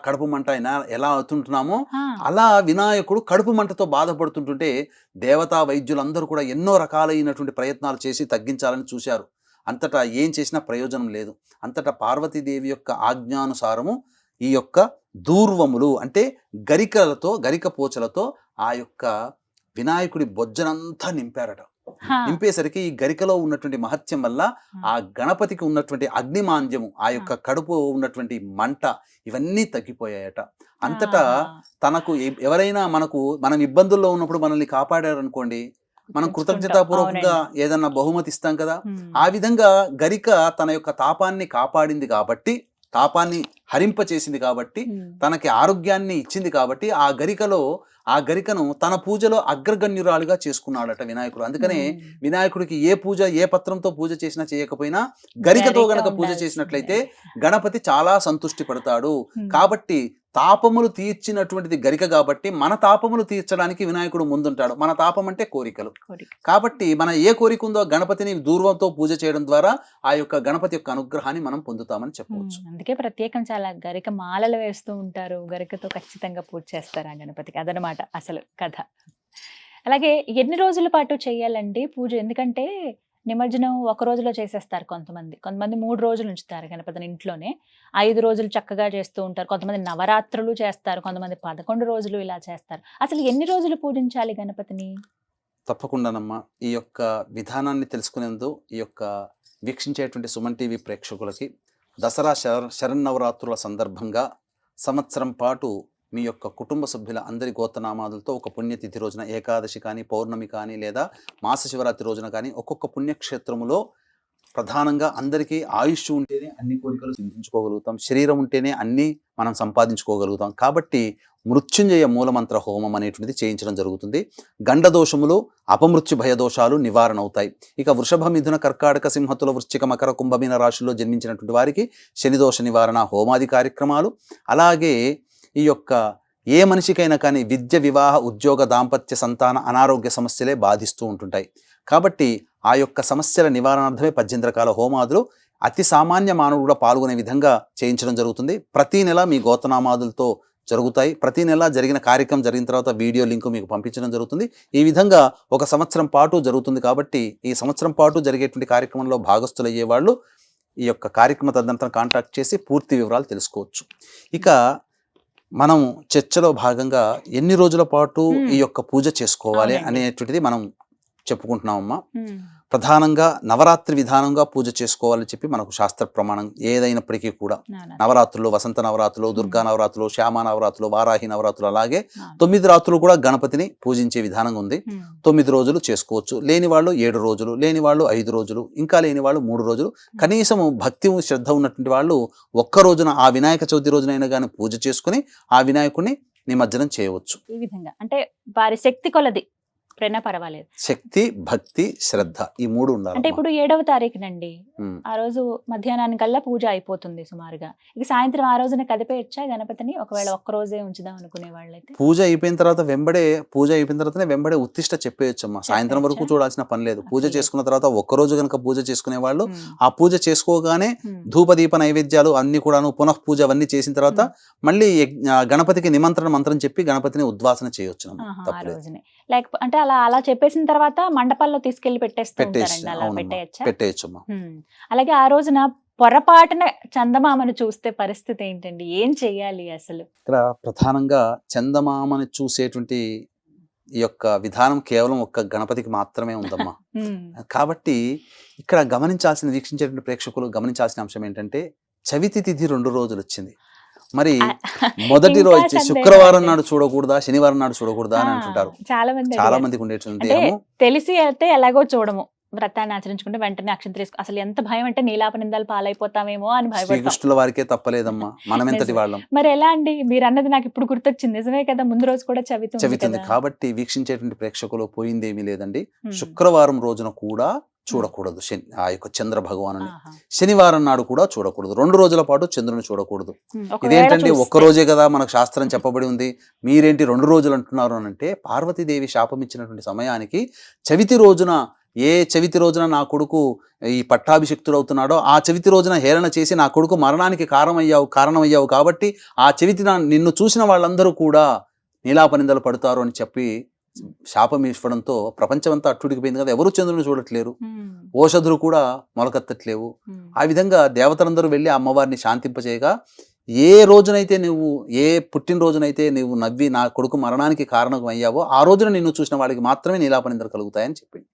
కడుపు మంట ఎలా అవుతుంటున్నామో అలా వినాయకుడు కడుపు మంటతో బాధపడుతుంటుంటే దేవతా వైద్యులందరూ కూడా ఎన్నో రకాలైనటువంటి ప్రయత్నాలు చేసి తగ్గించాలని చూశారు. అంతటా ఏం చేసినా ప్రయోజనం లేదు. అంతటా పార్వతీదేవి యొక్క ఆజ్ఞానుసారము ఈ యొక్క దూర్వములు అంటే గరిక పోచలతో ఆ యొక్క వినాయకుడి బొజ్జనంతా నింపారట. నింపేసరికి ఈ గరికలో ఉన్నటువంటి మహత్యం వల్ల ఆ గణపతికి ఉన్నటువంటి అగ్నిమాంద్యము, ఆ యొక్క కడుపు ఉన్నటువంటి మంట ఇవన్నీ తగ్గిపోయాయట. అంతటా తనకు ఎవరైనా మనం ఇబ్బందుల్లో ఉన్నప్పుడు మనల్ని కాపాడారనుకోండి, మనం కృతజ్ఞతాపూర్వకంగా ఏదన్నా బహుమతి ఇస్తాం కదా. ఆ విధంగా గరిక తన యొక్క తాపాన్ని కాపాడింది కాబట్టి, తాపాన్ని హరింప చేసింది కాబట్టి, తనకి ఆరోగ్యాన్ని ఇచ్చింది కాబట్టి ఆ గరికను తన పూజలో అగ్రగణ్యురాలుగా చేసుకున్నాడట వినాయకుడు. అందుకనే వినాయకుడికి ఏ పత్రంతో పూజ చేసినా చేయకపోయినా గరికతో గనక పూజ చేసినట్లయితే గణపతి చాలా సంతృష్టి పడతాడు. కాబట్టి తాపములు తీర్చినటువంటిది గరిక కాబట్టి మన తాపములు తీర్చడానికి వినాయకుడు ముందుంటాడు. మన తాపం అంటే కోరికలు. కాబట్టి మన ఏ కోరిక ఉందో గణపతిని దూర్వంతో పూజ చేయడం ద్వారా ఆ యొక్క గణపతి యొక్క అనుగ్రహాన్ని మనం పొందుతామని చెప్పవచ్చు. అందుకే ప్రత్యేకం చాలా. గరిక మాలలు వేస్తూ ఉంటారు, గరికతో ఖచ్చితంగా పూజ చేస్తారు ఆ గణపతికి. అదనమాట అసలు కథ. అలాగే ఎన్ని రోజుల పాటు చేయాలండి పూజ? ఎందుకంటే నిమజ్జనం ఒక రోజులో చేసేస్తారు కొంతమంది 3 రోజులు ఉంచుతారు గణపతిని ఇంట్లోనే. 5 రోజులు చక్కగా చేస్తూ ఉంటారు. కొంతమంది నవరాత్రులు చేస్తారు, కొంతమంది 11 రోజులు ఇలా చేస్తారు. అసలు ఎన్ని రోజులు పూజించాలి గణపతిని? తప్పకుండానమ్మా. ఈ యొక్క విధానాన్ని తెలుసుకునేందుకు ఈ యొక్క వీక్షించేటువంటి సుమన్ టీవీ ప్రేక్షకులకి దసరా శరన్నవరాత్రుల సందర్భంగా సంవత్సరం పాటు మీ యొక్క కుటుంబ సభ్యుల అందరి గోత్రనామాదులతో ఒక పుణ్యతిథి రోజున ఏకాదశి కానీ, పౌర్ణమి కానీ, లేదా మాస శివరాత్రి రోజున కానీ ఒక్కొక్క పుణ్యక్షేత్రములో ప్రధానంగా అందరికీ ఆయుష్ ఉంటేనే అన్ని కోరికలు సిద్ధించుకోగలుగుతాం, శరీరం ఉంటేనే అన్ని మనం సంపాదించుకోగలుగుతాం. కాబట్టి మృత్యుంజయ మూలమంత్ర హోమం అనేటువంటిది చేయించడం జరుగుతుంది. గండదోషములు, అపమృత్యు భయదోషాలు నివారణ అవుతాయి. ఇక వృషభ, మిథున, కర్కాటక, సింహతుల, వృశ్చిక, మకర, కుంభమీన రాశుల్లో జన్మించినటువంటి వారికి శనిదోష నివారణ హోమాది కార్యక్రమాలు, అలాగే ఈ యొక్క ఏ మనిషికైనా కానీ విద్య, వివాహ, ఉద్యోగ, దాంపత్య, సంతాన, అనారోగ్య సమస్యలే బాధిస్తూ ఉంటుంటాయి. కాబట్టి ఆ యొక్క సమస్యల నివారణార్థమే 18 రకాల హోమాదులు అతి సామాన్య మానవుడు కూడా పాల్గొనే విధంగా చేయించడం జరుగుతుంది. ప్రతి నెల మీ గోత్రనామాదులతో జరుగుతాయి. ప్రతి నెల జరిగిన కార్యక్రమం జరిగిన తర్వాత వీడియో లింక్ మీకు పంపించడం జరుగుతుంది. ఈ విధంగా 1 సంవత్సరం పాటు జరుగుతుంది. కాబట్టి ఈ సంవత్సరం పాటు జరిగేటువంటి కార్యక్రమంలో భాగస్థులయ్యే వాళ్ళు ఈ యొక్క కార్యక్రమ తదనంతరం కాంటాక్ట్ చేసి పూర్తి వివరాలు తెలుసుకోవచ్చు. ఇక మనం చర్చలో భాగంగా ఎన్ని రోజుల పాటు ఈ యొక్క పూజ చేసుకోవాలి అనేటువంటిది మనం చెప్పుకుంటున్నామమ్మా. ప్రధానంగా నవరాత్రి విధానంగా పూజ చేసుకోవాలని చెప్పి మనకు శాస్త్ర ప్రమాణం ఏదైనప్పటికీ కూడా నవరాత్రులు, వసంత నవరాత్రులు, దుర్గా నవరాత్రులు, శ్యామ నవరాత్రులు, వారాహి నవరాత్రులు, అలాగే 9 రాత్రులు కూడా గణపతిని పూజించే విధానంగా ఉంది. 9 రోజులు చేసుకోవచ్చు. లేని వాళ్ళు 7 రోజులు, లేని వాళ్ళు 5 రోజులు, ఇంకా లేని వాళ్ళు 3 రోజులు. కనీసం భక్తి శ్రద్ధ ఉన్నటువంటి వాళ్ళు ఒక్క రోజున ఆ వినాయక చవితి రోజునైనా కానీ పూజ చేసుకుని ఆ వినాయకుడిని నిమజ్జనం చేయవచ్చు. ఈ విధంగా అంటే వారి శక్తి కొలది ఎప్పుడైనా పర్వాలేదు. శక్తి, భక్తి, శ్రద్ధ ఈ 3 ఉండాలి. అంటే ఇప్పుడు 7వ తారీఖునండి, ఆ రోజు మధ్యాహ్నానికల్లా పూజ అయిపోతుంది సుమారుగా. ఇక సాయంత్రం ఆ రోజున కదిపేయచ్చా గణపతిని, ఒకవేళ ఒక్క రోజే ఉంచుదాం అనుకునే వాళ్ళైతే? పూజ అయిపోయిన తర్వాతనే వెంబడే ఉత్తిష్ట చెప్పేయచ్చమ్మా. సాయంత్రం వరకు చూడాల్సిన పని లేదు. పూజ చేసుకున్న తర్వాత ఒక్కరోజు కనుక పూజ చేసుకునే వాళ్ళు ఆ పూజ చేసుకోగానే ధూపదీప నైవేద్యాలు అన్ని కూడాను పునః పూజ అవన్నీ చేసిన తర్వాత మళ్ళీ గణపతికి నిమంత్రణ మంత్రం చెప్పి గణపతిని ఉద్వాసన చేయొచ్చు. ఆ రోజునే లేకపోతే అంటే అలా చెప్పేసిన తర్వాత మండపాల్లో తీసుకెళ్లి పెట్టేయచ్చమ్మా. అలాగే ఆ రోజున పొరపాటున చందమామను చూస్తే పరిస్థితి ఏంటండి? ఏం చెయ్యాలి అసలు? ఇక్కడ ప్రధానంగా చందమామని చూసేటువంటి ఈ యొక్క విధానం కేవలం ఒక్క గణపతికి మాత్రమే ఉందమ్మా. కాబట్టి ఇక్కడ వీక్షించేటువంటి ప్రేక్షకులు గమనించాల్సిన అంశం ఏంటంటే, చవితి తిథి 2 రోజులు వచ్చింది. మరి మొదటి రోజు శుక్రవారం నాడు చూడకూడదా, శనివారం నాడు చూడకూడదా అని అంటుంటారు. చాలా మందికి ఉండేటువంటి తెలిసి అయితే ఎలాగో చూడము, వ్రతాన్ని ఆచరించుకుంటే వెంటనే అక్షంతలు వేసుకో. అసలు ఎంత భయం అంటే నీలాపనిందాలు పాలైపోతామేమో అని భయపడతాం. శ్రీకృష్ణుల వారికే తప్పలేదమ్మా, మనం ఎంతటి వాళ్ళం. మరి ఎలా అండి? మీరు అన్నది నాకు ఇప్పుడు గుర్తొచ్చింది. నిజమే కదా, ముందు రోజు కూడా చవితి. కాబట్టి వీక్షించేటువంటి ప్రేక్షకులు పోయిందేమీ లేదండి. శుక్రవారం రోజున కూడా చూడకూడదు ఆ యొక్క చంద్ర భగవాను. శనివారం నాడు కూడా చూడకూడదు. 2 రోజుల పాటు చంద్రుని చూడకూడదు. ఇదేంటండి, ఒక్క రోజే కదా మనకు శాస్త్రం చెప్పబడి ఉంది, మీరేంటి 2 రోజులు అంటున్నారు అని అంటే, పార్వతీదేవి శాపం ఇచ్చినటువంటి సమయానికి ఏ చవితి రోజున నా కొడుకు ఈ పట్టాభిషిక్తుడు అవుతున్నాడో ఆ చవితి రోజున హేళన చేసి నా కొడుకు మరణానికి కారణమయ్యావు కాబట్టి ఆ చవితి నిన్ను చూసిన వాళ్ళందరూ కూడా నీలాపనిందలు పడతారు అని చెప్పి శాపం ఇవ్వడంతో ప్రపంచమంతా అట్టుడికిపోయింది కదా. ఎవరు చంద్రుని చూడట్లేరు, ఓషధులు కూడా మొలకెత్తట్లేవు. ఆ విధంగా దేవతలందరూ వెళ్ళి అమ్మవారిని శాంతింపచేయగా, ఏ పుట్టినరోజునైతే నువ్వు నవ్వి నా కొడుకు మరణానికి కారణం అయ్యావో ఆ రోజున నిన్ను చూసిన వాడికి మాత్రమే నీలాపనిందలు కలుగుతాయని చెప్పింది.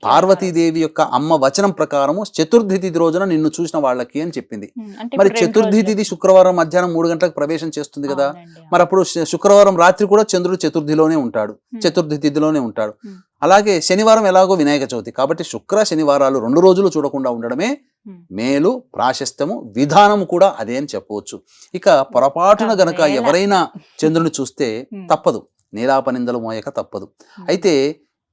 పార్వతీదేవి యొక్క అమ్మ వచనం ప్రకారము చతుర్థి తిథి రోజున నిన్ను చూసిన వాళ్ళకి అని చెప్పింది. మరి చతుర్థి తిథి శుక్రవారం మధ్యాహ్నం 3 గంటలకు ప్రవేశం చేస్తుంది కదా. మరి అప్పుడు శుక్రవారం రాత్రి కూడా చంద్రుడు చతుర్థిలోనే ఉంటాడు, చతుర్థి తిథిలోనే ఉంటాడు. అలాగే శనివారం ఎలాగో వినాయక చవితి. కాబట్టి శుక్ర శనివారాలు 2 రోజులు చూడకుండా ఉండడమే మేలు, ప్రాశస్త్యము, విధానము కూడా అదే అని చెప్పవచ్చు. ఇక పొరపాటున గనక ఎవరైనా చంద్రుని చూస్తే తప్పదు, నీలాపనిందలు మోయక తప్పదు. అయితే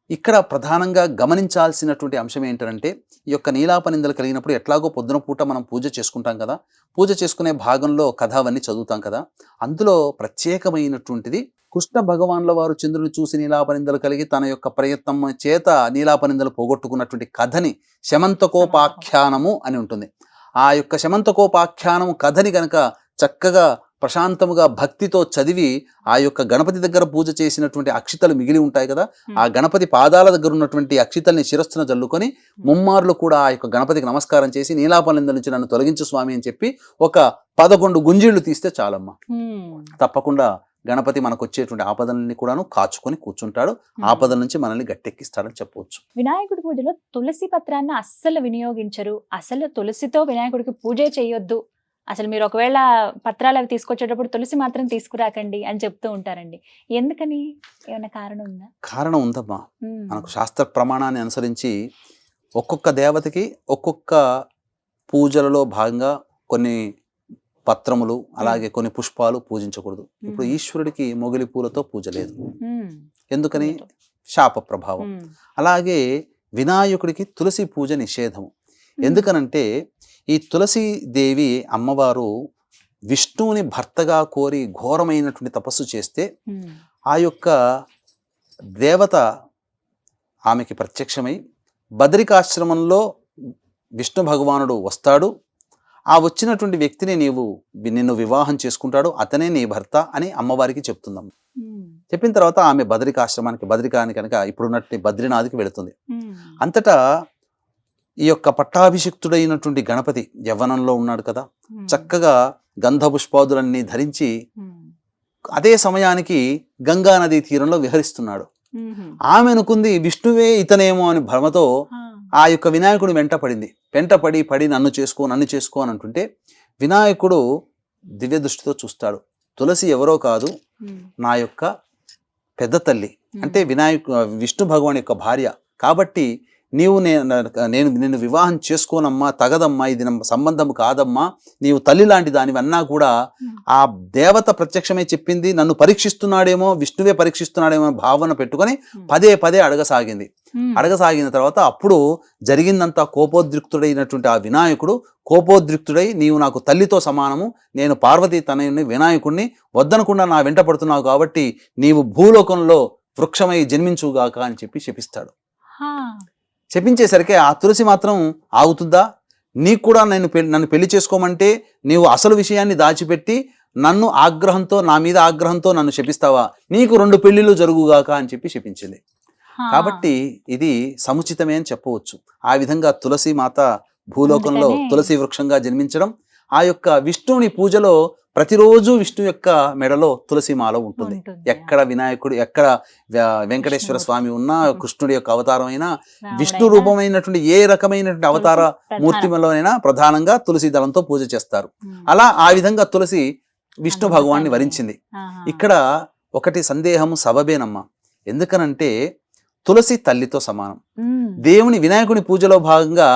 ఇక్కడ ప్రధానంగా గమనించాల్సినటువంటి అంశం ఏంటంటే, ఈ యొక్క నీలాపనిందలు కలిగినప్పుడు ఎట్లాగో పొద్దున పూట మనం పూజ చేసుకుంటాం కదా, పూజ చేసుకునే భాగంలో కథ అవన్నీ చదువుతాం కదా. అందులో ప్రత్యేకమైనటువంటిది కృష్ణ భగవాన్ల వారు చంద్రుని చూసి నీలాపనిందలు కలిగి తన యొక్క ప్రయత్నం చేత నీలాపనిందలు పోగొట్టుకున్నటువంటి కథని శమంతకోపాఖ్యానము అని ఉంటుంది. ఆ యొక్క శమంతకోపాఖ్యానము కథని గనక చక్కగా ప్రశాంతముగా భక్తితో చదివి ఆ యొక్క గణపతి దగ్గర పూజ చేసినటువంటి అక్షితలు మిగిలి ఉంటాయి కదా, ఆ గణపతి పాదాల దగ్గర ఉన్నటువంటి అక్షితల్ని శిరస్సున జల్లుకొని ముమ్మార్లు కూడా ఆ యొక్క గణపతికి నమస్కారం చేసి నీలాపనిందల నుంచి నన్ను తొలగించు స్వామి అని చెప్పి ఒక 11 గుంజీళ్లు తీస్తే చాలమ్మా. తప్పకుండా గణపతి మనకు వచ్చేటువంటి ఆపదల్ని కూడాను కాచుకొని కూర్చుంటాడు, ఆపదల నుంచి మనల్ని గట్టెక్కిస్తాడని చెప్పవచ్చు. వినాయకుడి పూజలో తులసి పత్రాన్ని అస్సలు వినియోగించరు, అసలు తులసితో వినాయకుడికి పూజ చేయొద్దు, అసలు మీరు ఒకవేళ పత్రాలు అవి తీసుకొచ్చేటప్పుడు తులసి మాత్రం తీసుకురాకండి అని చెప్తూ ఉంటారండి. ఎందుకని? ఏమైనా కారణం ఉందా? కారణం ఉందమ్మా. మనకు శాస్త్ర ప్రమాణాన్ని అనుసరించి ఒక్కొక్క దేవతకి ఒక్కొక్క పూజలలో భాగంగా కొన్ని పత్రములు అలాగే కొన్ని పుష్పాలు పూజించకూడదు. ఇప్పుడు ఈశ్వరుడికి మొగలి పూలతో పూజ లేదు, ఎందుకని? శాప ప్రభావం. అలాగే వినాయకుడికి తులసి పూజ నిషేధము. ఎందుకనంటే ఈ తులసి దేవి అమ్మవారు విష్ణువుని భర్తగా కోరి ఘోరమైనటువంటి తపస్సు చేస్తే ఆ యొక్క దేవత ఆమెకి ప్రత్యక్షమై బదరికాశ్రమంలో విష్ణు భగవానుడు వస్తాడు. ఆ వచ్చినటువంటి వ్యక్తిని నిన్ను వివాహం చేసుకుంటాడు, అతనే నీ భర్త అని అమ్మవారికి చెప్తుందమ్మ. చెప్పిన తర్వాత ఆమె బదరికానికి కనుక ఇప్పుడున్నట్టు బద్రీనాథ్కి వెళుతుంది. అంతటా ఈ యొక్క పట్టాభిషిక్తుడైనటువంటి గణపతి యవ్వనంలో ఉన్నాడు కదా, చక్కగా గంధ పుష్పాదులన్నీ ధరించి అదే సమయానికి గంగా నదీ తీరంలో విహరిస్తున్నాడు. ఆమె అనుకుంది విష్ణువే ఇతనేమో అని భ్రమతో ఆ యొక్క వినాయకుడు వెంటపడి నన్ను చేసుకో అని అంటుంటే వినాయకుడు దివ్య దృష్టితో చూస్తాడు. తులసి ఎవరో కాదు, నా యొక్క పెద్ద తల్లి, అంటే విష్ణు భగవాన్ యొక్క భార్య. కాబట్టి నీవు నేను నిన్ను వివాహం చేసుకోనమ్మా, తగదమ్మా, ఇది సంబంధం కాదమ్మా, నీవు తల్లి లాంటి దానివి అన్నా కూడా ఆ దేవత ప్రత్యక్షమే చెప్పింది, నన్ను పరీక్షిస్తున్నాడేమో, విష్ణువే పరీక్షిస్తున్నాడేమో భావన పెట్టుకొని పదే అడగసాగిన తర్వాత అప్పుడు జరిగిందంతా కోపోద్రిక్తుడైనటువంటి ఆ వినాయకుడు కోపోద్రిక్తుడై, నీవు నాకు తల్లితో సమానము, నేను పార్వతీ తనయుని వినాయకుడిని, వద్దనకుండా నా వెంట పడుతున్నావు కాబట్టి నీవు భూలోకంలో వృక్షమై జన్మించుగాక అని చెప్పి శపిస్తాడు. చెప్పించేసరికి ఆ తులసి మాత్రం ఆగుతుందా? నీకు కూడా నన్ను పెళ్లి చేసుకోమంటే నీవు అసలు విషయాన్ని దాచిపెట్టి నా మీద ఆగ్రహంతో నన్ను శపిస్తావా? నీకు 2 పెళ్లిళ్ళు జరుగుగాక అని చెప్పి శపించింది. కాబట్టి ఇది సముచితమే అని చెప్పవచ్చు. ఆ విధంగా తులసి మాత భూలోకంలో తులసి వృక్షంగా జన్మించడం, ఆ యొక్క విష్ణువుని పూజలో ప్రతిరోజు విష్ణు యొక్క మెడలో తులసి మాల ఉంటుంది. ఎక్కడ వినాయకుడు, ఎక్కడ వెంకటేశ్వర స్వామి ఉన్నా, కృష్ణుడి యొక్క అవతారం అయినా, విష్ణు రూపమైనటువంటి ఏ రకమైనటువంటి అవతార మూర్తిలోనైనా ప్రధానంగా తులసి దళంతో పూజ చేస్తారు. అలా ఆ విధంగా తులసి విష్ణు భగవాన్ని వరించింది. ఇక్కడ ఒకటి సందేహము సబబేనమ్మా. ఎందుకనంటే తులసి తల్లితో సమానం. దేవుని వినాయకుని పూజలో భాగంగా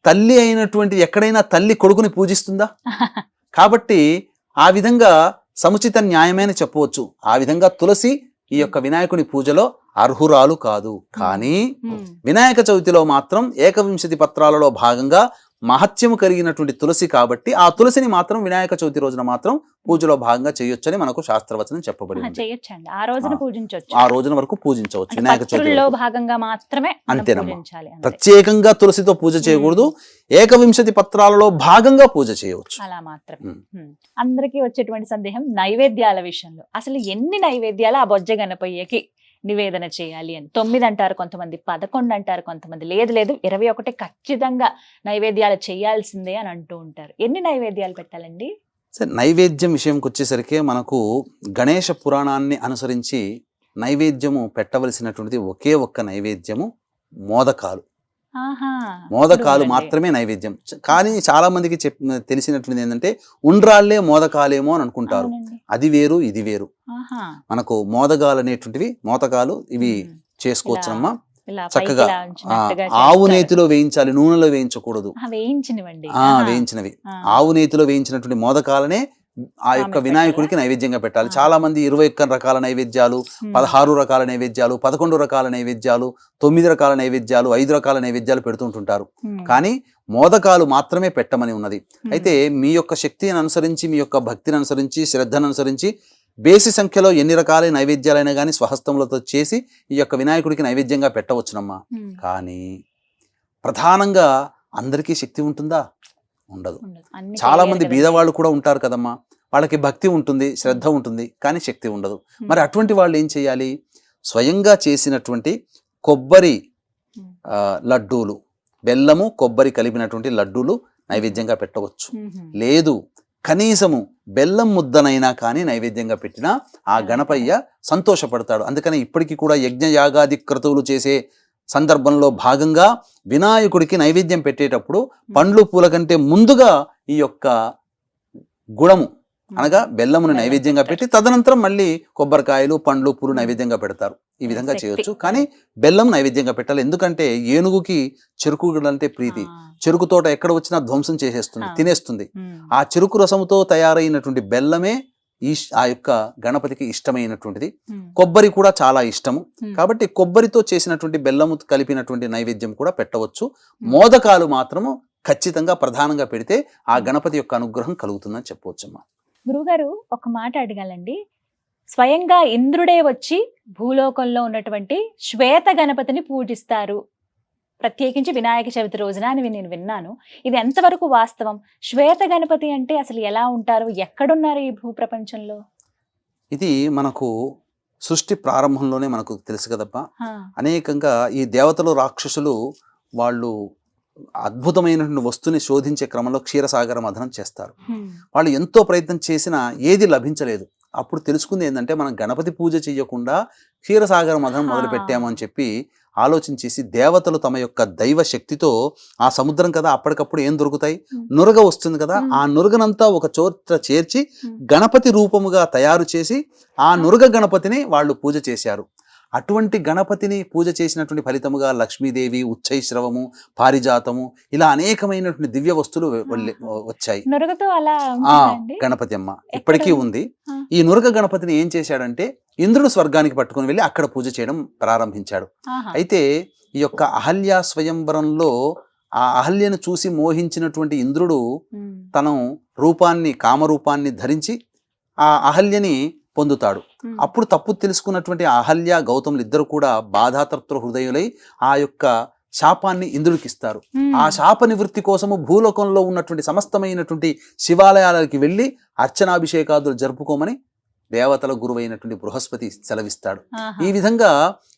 తల్లి అయినటువంటి ఎక్కడైనా తల్లి కొడుకుని పూజిస్తుందా? కాబట్టి ఆ విధంగా సముచిత న్యాయమైన చెప్పవచ్చు. ఆ విధంగా తులసి ఈ యొక్క వినాయకుని పూజలో అర్హురాలు కాదు. కానీ వినాయక చవితిలో మాత్రం 21 పత్రాలలో భాగంగా మహత్యము కలిగినటువంటి తులసి కాబట్టి ఆ తులసిని మాత్రం వినాయక చవితి రోజున మాత్రం పూజలో భాగంగా చేయొచ్చని మనకు శాస్త్రవచనం చెప్పబడి ఉంది. ఆ రోజున వరకు పూజించవచ్చు వినాయక చవితిలో భాగంగా మాత్రమే. అంతేనమ్మా, ప్రత్యేకంగా తులసితో పూజ చేయకూడదు. 21 పత్రాలలో భాగంగా పూజ చేయవచ్చు. అలా మాత్రమే. అందరికీ వచ్చేటువంటి సందేహం నైవేద్యాల విషయంలో. అసలు ఎన్ని నైవేద్యాలు ఆ బొజ్జ గణపయ్యకి నివేదన చేయాలి అని? 9 అంటారు కొంతమంది, 11 అంటారు కొంతమంది, లేదు 21 ఖచ్చితంగా నైవేద్యాలు చేయాల్సిందే అని అంటూ ఉంటారు. ఎన్ని నైవేద్యాలు పెట్టాలండి? సరే, నైవేద్యం విషయంకి వచ్చేసరికి మనకు గణేష పురాణాన్ని అనుసరించి నైవేద్యము పెట్టవలసినటువంటిది ఒకే ఒక్క నైవేద్యము మోదకాలు. మోదకాలు మాత్రమే నైవేద్యం. కానీ చాలా మందికి తెలిసినటువంటిది ఏంటంటే ఉండ్రాళ్లే మోదకాలేమో అని అనుకుంటారు. అది వేరు, ఇది వేరు. మనకు మోదకాలు ఇవి చేసుకోవచ్చునమ్మా. చక్కగా ఆవు నేతిలో వేయించాలి, నూనెలో వేయించకూడదు. వేయించినవి ఆవు నేతిలో వేయించినటువంటి మోదకాలనే ఆ యొక్క వినాయకుడికి నైవేద్యంగా పెట్టాలి. చాలా మంది 21 రకాల నైవేద్యాలు, 16 రకాల నైవేద్యాలు, 11 రకాల నైవేద్యాలు, 9 రకాల నైవేద్యాలు, 5 రకాల నైవేద్యాలు పెడుతుంటుంటారు. కానీ మోదకాలు మాత్రమే పెట్టమని ఉన్నది. అయితే మీ యొక్క శక్తిని అనుసరించి, మీ యొక్క భక్తిని అనుసరించి, శ్రద్ధను అనుసరించి బేసి సంఖ్యలో ఎన్ని రకాల నైవేద్యాలైనా కానీ స్వహస్తములతో చేసి ఈ యొక్క వినాయకుడికి నైవేద్యంగా పెట్టవచ్చునమ్మా. కానీ ప్రధానంగా అందరికీ శక్తి ఉంటుందా? ఉండదు. చాలా మంది బీదవాళ్ళు కూడా ఉంటారు కదమ్మా, వాళ్ళకి భక్తి ఉంటుంది, శ్రద్ధ ఉంటుంది, కానీ శక్తి ఉండదు. మరి అటువంటి వాళ్ళు ఏం చేయాలి? స్వయంగా చేసినటువంటి కొబ్బరి లడ్డూలు, బెల్లము కొబ్బరి కలిపినటువంటి లడ్డూలు నైవేద్యంగా పెట్టవచ్చు. లేదు, కనీసము బెల్లం ముద్దనైనా కానీ నైవేద్యంగా పెట్టినా ఆ గణపయ్య సంతోషపడతాడు. అందుకని ఇప్పటికీ కూడా యజ్ఞ యాగాది క్రతువులు చేసే సందర్భంలో భాగంగా వినాయకుడికి నైవేద్యం పెట్టేటప్పుడు పండ్లు పూల కంటే ముందుగా ఈ యొక్క గుడము అనగా బెల్లమును నైవేద్యంగా పెట్టి తదనంతరం మళ్ళీ కొబ్బరికాయలు, పండ్లు, పూలు నైవేద్యంగా పెడతారు. ఈ విధంగా చేయొచ్చు. కానీ బెల్లం నైవేద్యంగా పెట్టాలి. ఎందుకంటే ఏనుగుకి చెరుకు అంటే ప్రీతి. చెరుకు తోట ఎక్కడ వచ్చినా ధ్వంసం చేసేస్తుంది, తినేస్తుంది. ఆ చెరుకు రసముతో తయారైనటువంటి బెల్లమే ఆ యొక్క గణపతికి ఇష్టమైనటువంటిది. కొబ్బరి కూడా చాలా ఇష్టము. కాబట్టి కొబ్బరితో చేసినటువంటి బెల్లము కలిపినటువంటి నైవేద్యం కూడా పెట్టవచ్చు. మోదకాలు మాత్రము ఖచ్చితంగా ప్రధానంగా పెడితే ఆ గణపతి యొక్క అనుగ్రహం కలుగుతుందని చెప్పవచ్చమ్మా. గురుగారు, ఒక మాట అడగాలండి. స్వయంగా ఇంద్రుడే వచ్చి భూలోకంలో ఉన్నటువంటి శ్వేత గణపతిని పూజిస్తారు ప్రత్యేకించి వినాయక చవితి రోజున అని నేను విన్నాను. ఇది ఎంతవరకు వాస్తవం? శ్వేత గణపతి అంటే అసలు ఎలా ఉంటారు? ఎక్కడున్నారు ఈ భూ ప్రపంచంలో? ఇది మనకు సృష్టి ప్రారంభంలోనే మనకు తెలుసు కదప్ప. ఆ, అనేకంగా ఈ దేవతలు రాక్షసులు వాళ్ళు అద్భుతమైనటువంటి వస్తువుని శోధించే క్రమంలో క్షీరసాగర మథనం చేస్తారు. హ్మ్, వాళ్ళు ఎంతో ప్రయత్నం చేసినా ఏది లభించలేదు. అప్పుడు తెలుసుకుంది ఏంటంటే మనం గణపతి పూజ చేయకుండా క్షీరసాగర మథనం మొదలు పెట్టాము అని చెప్పి ఆలోచించేసి దేవతలు తమ యొక్క దైవ శక్తితో ఆ సముద్రం కదా అప్పటికప్పుడు ఏం దొరుకుతాయి, నురగ వస్తుంది కదా, ఆ నురగనంతా ఒక చోట చేర్చి గణపతి రూపముగా తయారు చేసి ఆ నురగ గణపతిని వాళ్ళు పూజ చేశారు. అటువంటి గణపతిని పూజ చేసినటువంటి ఫలితముగా లక్ష్మీదేవి, ఉచ్చైశ్రవము, పారిజాతము ఇలా అనేకమైనటువంటి దివ్య వస్తువులు వచ్చాయి. నురగతో అలా ఆ ఉంటుందండి? గణపతి అమ్మ ఇప్పటికీ ఉంది. ఆ. ఈ నురగ గణపతిని ఏం చేశాడంటే ఇంద్రుడు స్వర్గానికి పట్టుకుని వెళ్ళి అక్కడ పూజ చేయడం ప్రారంభించాడు. ఆహా. అయితే ఈ యొక్క అహల్య స్వయంవరంలో ఆ అహల్యను చూసి మోహించినటువంటి ఇంద్రుడు హ్మ్, తన రూపాన్ని, కామరూపాన్ని ధరించి ఆ అహల్యని పొందుతాడు. హ్మ్. అప్పుడు తప్పు తెలుసుకున్నటువంటి అహల్య, గౌతములు ఇద్దరు కూడా బాధాతృప్త హృదయులై ఆ యొక్క శాపాన్ని ఇంద్రుడికి ఇస్తారు. హ్మ్. ఆ శాప నివృత్తి కోసము భూలోకంలో ఉన్నటువంటి సమస్తమైనటువంటి శివాలయాలకి వెళ్ళి అర్చనాభిషేకాదులు జరుపుకోమని దేవతల గురువైనటువంటి బృహస్పతి సెలవిస్తాడు. ఆహా. ఈ విధంగా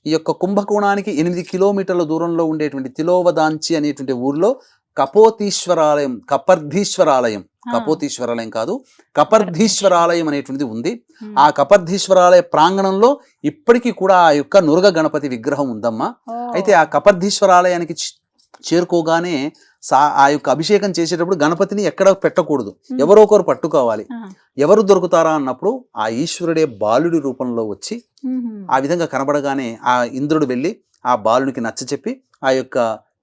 ఈ యొక్క కుంభకోణానికి 8 కిలోమీటర్ల దూరంలో ఉండేటువంటి తిలోవదాంచి అనేటువంటి ఊర్లో కపోతీశ్వరాలయం, కపర్ధీశ్వరాలయం, కపోతీశ్వరాలయం కాదు కపర్ధీశ్వరాలయం అనేటువంటిది ఉంది. హ్మ్. ఆ కపర్ధీశ్వరాలయ ప్రాంగణంలో ఇప్పటికీ కూడా ఆ యొక్క నురగ గణపతి విగ్రహం ఉందమ్మా. ఓ. అయితే ఆ కపర్ధీశ్వరాలయానికి చేరుకోగానే ఆ యొక్క అభిషేకం చేసేటప్పుడు గణపతిని ఎక్కడ పెట్టకూడదు, ఎవరో ఒకరు పట్టుకోవాలి. ఆ. ఎవరు దొరుకుతారా అన్నప్పుడు ఆ ఈశ్వరుడే బాలుడి రూపంలో వచ్చి మ్మ్. ఆ విధంగా కనబడగానే ఆ ఇంద్రుడు వెళ్ళి ఆ బాలునికి నచ్చచెప్పి ఆ యొక్క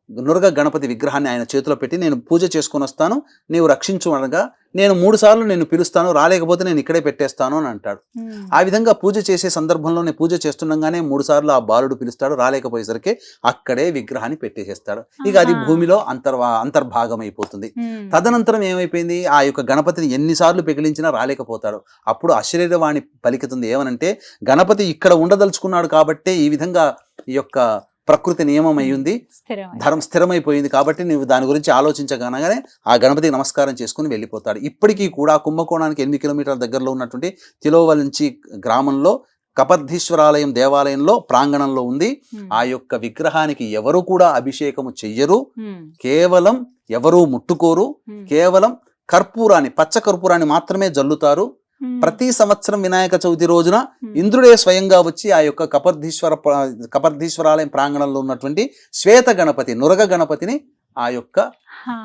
నురగ గణపతి విగ్రహాన్ని ఆయన చేతిలో పెట్టి నేను పూజ చేసుకొని వస్తాను, నీవు రక్షించు అనగా నేను 3 సార్లు నేను పిలుస్తాను, రాలేకపోతే నేను ఇక్కడే పెట్టేస్తాను అని అంటాడు. మ్మ్. ఆ విధంగా పూజ చేసే సందర్భంలో నేను పూజ చేస్తుండగానే 3 సార్లు ఆ బాలుడు పిలుస్తాడు, రాలేకపోయేసరికి అక్కడే విగ్రహాన్ని పెట్టేసేస్తాడు. ఇక అది ఆహా. భూమిలో అంతర్భాగం అయిపోతుంది. మ్మ్. తదనంతరం ఏమైపోయింది, ఆ యొక్క గణపతిని ఎన్నిసార్లు పెకిలించినా రాలేకపోతాడు. అప్పుడు అశరీరవాణి పలికితుంది ఏమనంటే గణపతి ఇక్కడ ఉండదలుచుకున్నాడు కాబట్టే ఈ విధంగా ఈ యొక్క ప్రకృతి నియమం అయ్యింది, స్థిరమై. స్థిరమైపోయింది కాబట్టి నువ్వు దాని గురించి ఆలోచించగానే ఆ గణపతికి నమస్కారం చేసుకుని వెళ్ళిపోతాడు. ఇప్పటికీ కూడా కుంభకోణానికి 8 కిలోమీటర్ల దగ్గరలో ఉన్నటువంటి తిలోవలంచి గ్రామంలో కపర్ధీశ్వరాలయం దేవాలయంలో ప్రాంగణంలో ఉంది. మ్మ్. ఆ యొక్క విగ్రహానికి ఎవరు కూడా అభిషేకము చెయ్యరు, మ్మ్. కేవలం ఎవరూ ముట్టుకోరు, మ్మ్. కేవలం కర్పూరాన్ని, పచ్చ కర్పూరాన్ని మాత్రమే జల్లుతారు. మ్మ్. ప్రతి సంవత్సరం వినాయక చవితి రోజున మ్మ్. ఇంద్రుడే స్వయంగా వచ్చి ఆ యొక్క కపర్ధీశ్వరాలయం ప్రాంగణంలో ఉన్నటువంటి శ్వేత గణపతి, నురగ గణపతిని ఆ యొక్క హా.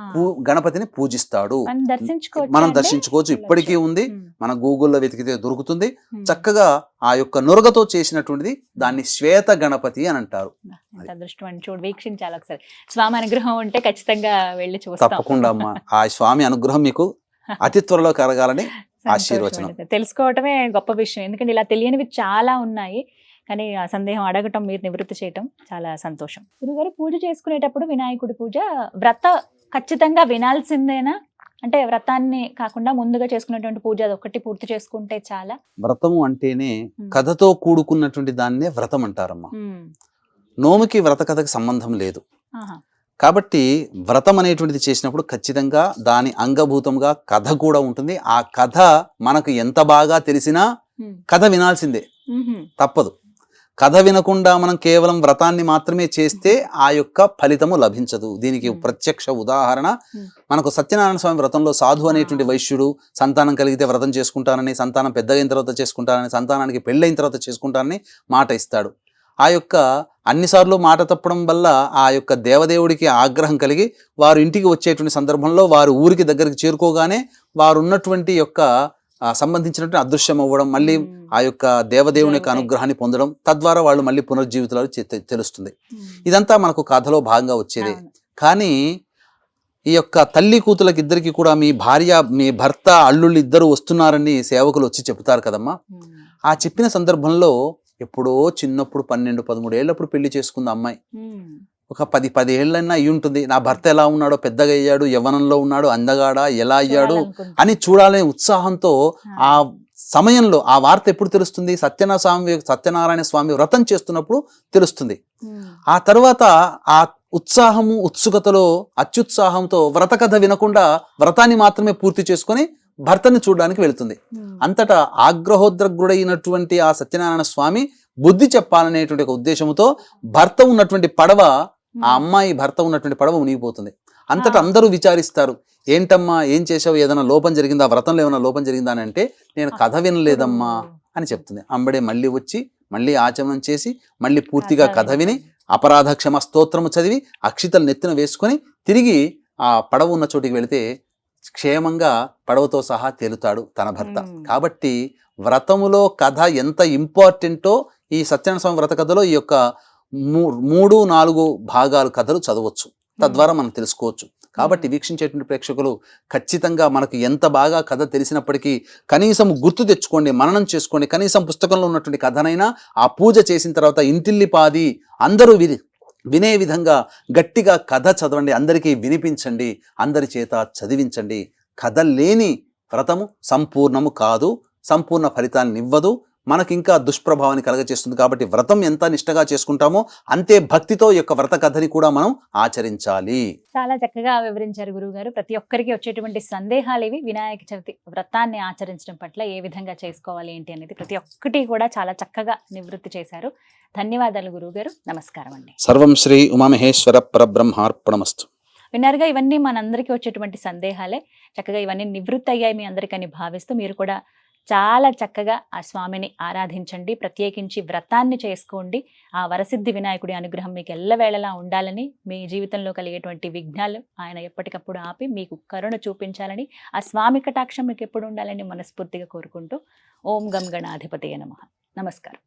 గణపతిని పూజిస్తాడు. మనం దర్శించుకోవచ్చా మనం అండి? దర్శించుకోవచ్చు, ఇప్పటికీ ఉంది. మ్మ్. మన గూగుల్లో వెతికితే దొరుకుతుంది. మ్మ్. చక్కగా ఆ యొక్క నురగతో చేసినటువంటిది దాన్ని శ్వేత గణపతి అని అంటారు. ఎంత అదృష్టం అండి, చూడు వీక్షించాలి ఒకసారి. స్వామి అనుగ్రహం ఉంటే ఖచ్చితంగా వెళ్ళి చూస్తాం. తప్పకుండా అమ్మా, ఆ స్వామి అనుగ్రహం మీకు అతి త్వరలో కలగాలని ఆశీర్వచనం. సంతోషం. తెలుసుకోవటమే గొప్ప విషయం, ఎందుకంటే ఇలా తెలియనివి చాలా ఉన్నాయి. కానీ ఆ సందేహం అడగటం, మీరు నివృత్తి చేయటం చాలా సంతోషం. గురుగారు, పూజ చేసుకునేటప్పుడు వినాయకుడి పూజ వ్రత ఖచ్చితంగా వినాల్సిందేనా? అంటే వ్రతాన్ని కాకుండా ముందుగా చేసుకునేటువంటి పూజ అదొక్కటి పూర్తి చేసుకుంటే చాలా? వ్రతము అంటేనే కథతో కూడుకున్నటువంటి దాన్నే వ్రతం అంటారమ్మా. మ్మ్. నోముకి వ్రత కథకి సంబంధం లేదు. ఆహా. కాబట్టి వ్రతం అనేటువంటిది చేసినప్పుడు ఖచ్చితంగా దాని అంగభూతంగా కథ కూడా ఉంటుంది. ఆ కథ మనకు ఎంత బాగా తెలిసినా మ్మ్. కథ వినాల్సిందే, మ్మ్. తప్పదు. కథ వినకుండా మనం కేవలం వ్రతాన్ని మాత్రమే చేస్తే ఆ యొక్క ఫలితము లభించదు. దీనికి ప్రత్యక్ష ఉదాహరణ మనకు సత్యనారాయణ స్వామి వ్రతంలో సాధు అనేటువంటి వైశ్యుడు సంతానం కలిగితే వ్రతం చేసుకుంటానని, సంతానం పెద్దగైన తర్వాత చేసుకుంటానని, సంతానానికి పెళ్ళైన తర్వాత చేసుకుంటానని మాట ఇస్తాడు. ఆ యొక్క అన్నిసార్లు మాట తప్పడం వల్ల ఆ యొక్క దేవదేవుడికి ఆగ్రహం కలిగి వారు ఇంటికి వచ్చేటువంటి సందర్భంలో వారు ఊరికి దగ్గరికి చేరుకోగానే వారు ఉన్నటువంటి యొక్క సంబంధించినటువంటి అదృశ్యం అవ్వడం, మళ్ళీ ఆ యొక్క దేవదేవుని యొక్క అనుగ్రహాన్ని పొందడం, తద్వారా వాళ్ళు మళ్ళీ పునర్జీవితాలు తెలుస్తుంది. ఇదంతా మనకు కథలో భాగంగా వచ్చేదే. కానీ ఈ యొక్క తల్లి కూతులకి ఇద్దరికి కూడా మీ భార్య, మీ భర్త, అల్లుళ్ళు ఇద్దరు వస్తున్నారని సేవకులు వచ్చి చెప్తారు కదమ్మా. ఆ చెప్పిన సందర్భంలో ఎప్పుడో చిన్నప్పుడు 12-13 ఏళ్ళప్పుడు పెళ్లి చేసుకుంది అమ్మాయి. ఒక 10 ఏళ్ళైనా అయి ఉంటుంది. నా భర్త ఎలా ఉన్నాడో, పెద్దగా అయ్యాడు, యవ్వనంలో ఉన్నాడు, అందగాడా, ఎలా అయ్యాడు అని చూడాలనే ఉత్సాహంతో ఆ సమయంలో ఆ వార్త ఎప్పుడు తెలుస్తుంది? సత్యనారాయణ స్వామి వ్రతం చేస్తున్నప్పుడు తెలుస్తుంది. ఆ తర్వాత ఆ ఉత్సాహము ఉత్సుకతలో అత్యుత్సాహంతో వ్రత కథ వినకుండా వ్రతాన్ని మాత్రమే పూర్తి చేసుకొని భర్తని చూడడానికి వెళుతుంది. అంతటా ఆగ్రహోద్రగ్రుడైనటువంటి ఆ సత్యనారాయణ స్వామి బుద్ధి చెప్పాలనేటువంటి ఒక ఉద్దేశంతో భర్త ఉన్నటువంటి పడవ, ఆ అమ్మాయి భర్త ఉన్నటువంటి పడవ మునిగిపోతుంది. అంతటా అందరూ విచారిస్తారు, ఏంటమ్మా ఏం చేసావు, ఏదైనా లోపం జరిగిందా, వ్రతంలో ఏమైనా లోపం జరిగిందా అని అంటే నేను కథ వినలేదమ్మా అని చెప్తుంది. అంబడే మళ్ళీ వచ్చి మళ్ళీ ఆచమనం చేసి మళ్ళీ పూర్తిగా కథ విని అపరాధ క్షమ స్తోత్రము చదివి అక్షితలు నెత్తిన వేసుకొని తిరిగి ఆ పడవ ఉన్న చోటికి వెళితే క్షేమంగా పడవతో సహా తేలుతాడు తన భర్త. కాబట్టి వ్రతములో కథ ఎంత ఇంపార్టెంటో ఈ సత్యనారాయణ స్వామి వ్రత కథలో ఈ యొక్క 3-4 భాగాలు కథలు చదవచ్చు, తద్వారా మనం తెలుసుకోవచ్చు. కాబట్టి వీక్షించేటువంటి ప్రేక్షకులు ఖచ్చితంగా మనకు ఎంత బాగా కథ తెలిసినప్పటికీ కనీసం గుర్తు తెచ్చుకోండి, మననం చేసుకోండి. కనీసం పుస్తకంలో ఉన్నటువంటి కథనైనా ఆ పూజ చేసిన తర్వాత ఇంటిల్లిపాది అందరూ వినే విధంగా గట్టిగా కథ చదవండి, అందరికీ వినిపించండి, అందరి చేత చదివించండి. కథ లేని వ్రతము సంపూర్ణము కాదు, సంపూర్ణ ఫలితాన్ని ఇవ్వదు, మనకి ఇంకా దుష్ప్రభావాన్ని కలగచేస్తుంది. కాబట్టి వ్రతం ఎంత నిష్టగా చేసుకుంటామో అంతే భక్తితో ఈ యొక్క వ్రత కథని కూడా మనం ఆచరించాలి. చాలా చక్కగా వివరించారు గురువు గారు. ప్రతి ఒక్కరికి వచ్చేటువంటి సందేహాలు ఇవి. వినాయక చవితి వ్రతాన్ని ఆచరించడం పట్ల ఏ విధంగా చేసుకోవాలి ఏంటి అనేది ప్రతి ఒక్కటి కూడా చాలా చక్కగా నివృత్తి చేశారు. ధన్యవాదాలు గురువు గారు. నమస్కారం అండి. సర్వం శ్రీ ఉమామహేశ్వర పరబ్రహ్మార్పణమస్తు. విన్నారుగా, ఇవన్నీ మనందరికీ వచ్చేటువంటి సందేహాలే. చక్కగా ఇవన్నీ నివృత్తి అయ్యాయి మీ అందరికని భావిస్తూ మీరు కూడా చాలా చక్కగా ఆ స్వామిని ఆరాధించండి, ప్రత్యేకించి వ్రతాన్ని చేసుకోండి. ఆ వరసిద్ధి వినాయకుడి అనుగ్రహం మీకు ఎల్లవేళలా ఉండాలని, మీ జీవితంలో కలిగేటువంటి విఘ్నాలు ఆయన ఎప్పటికప్పుడు ఆపి మీకు కరుణ చూపించాలని, ఆ స్వామి కటాక్షం మీకు ఎప్పుడు ఉండాలని మనస్ఫూర్తిగా కోరుకుంటూ ఓం గం గణాధిపతయే నమః. నమస్కారం.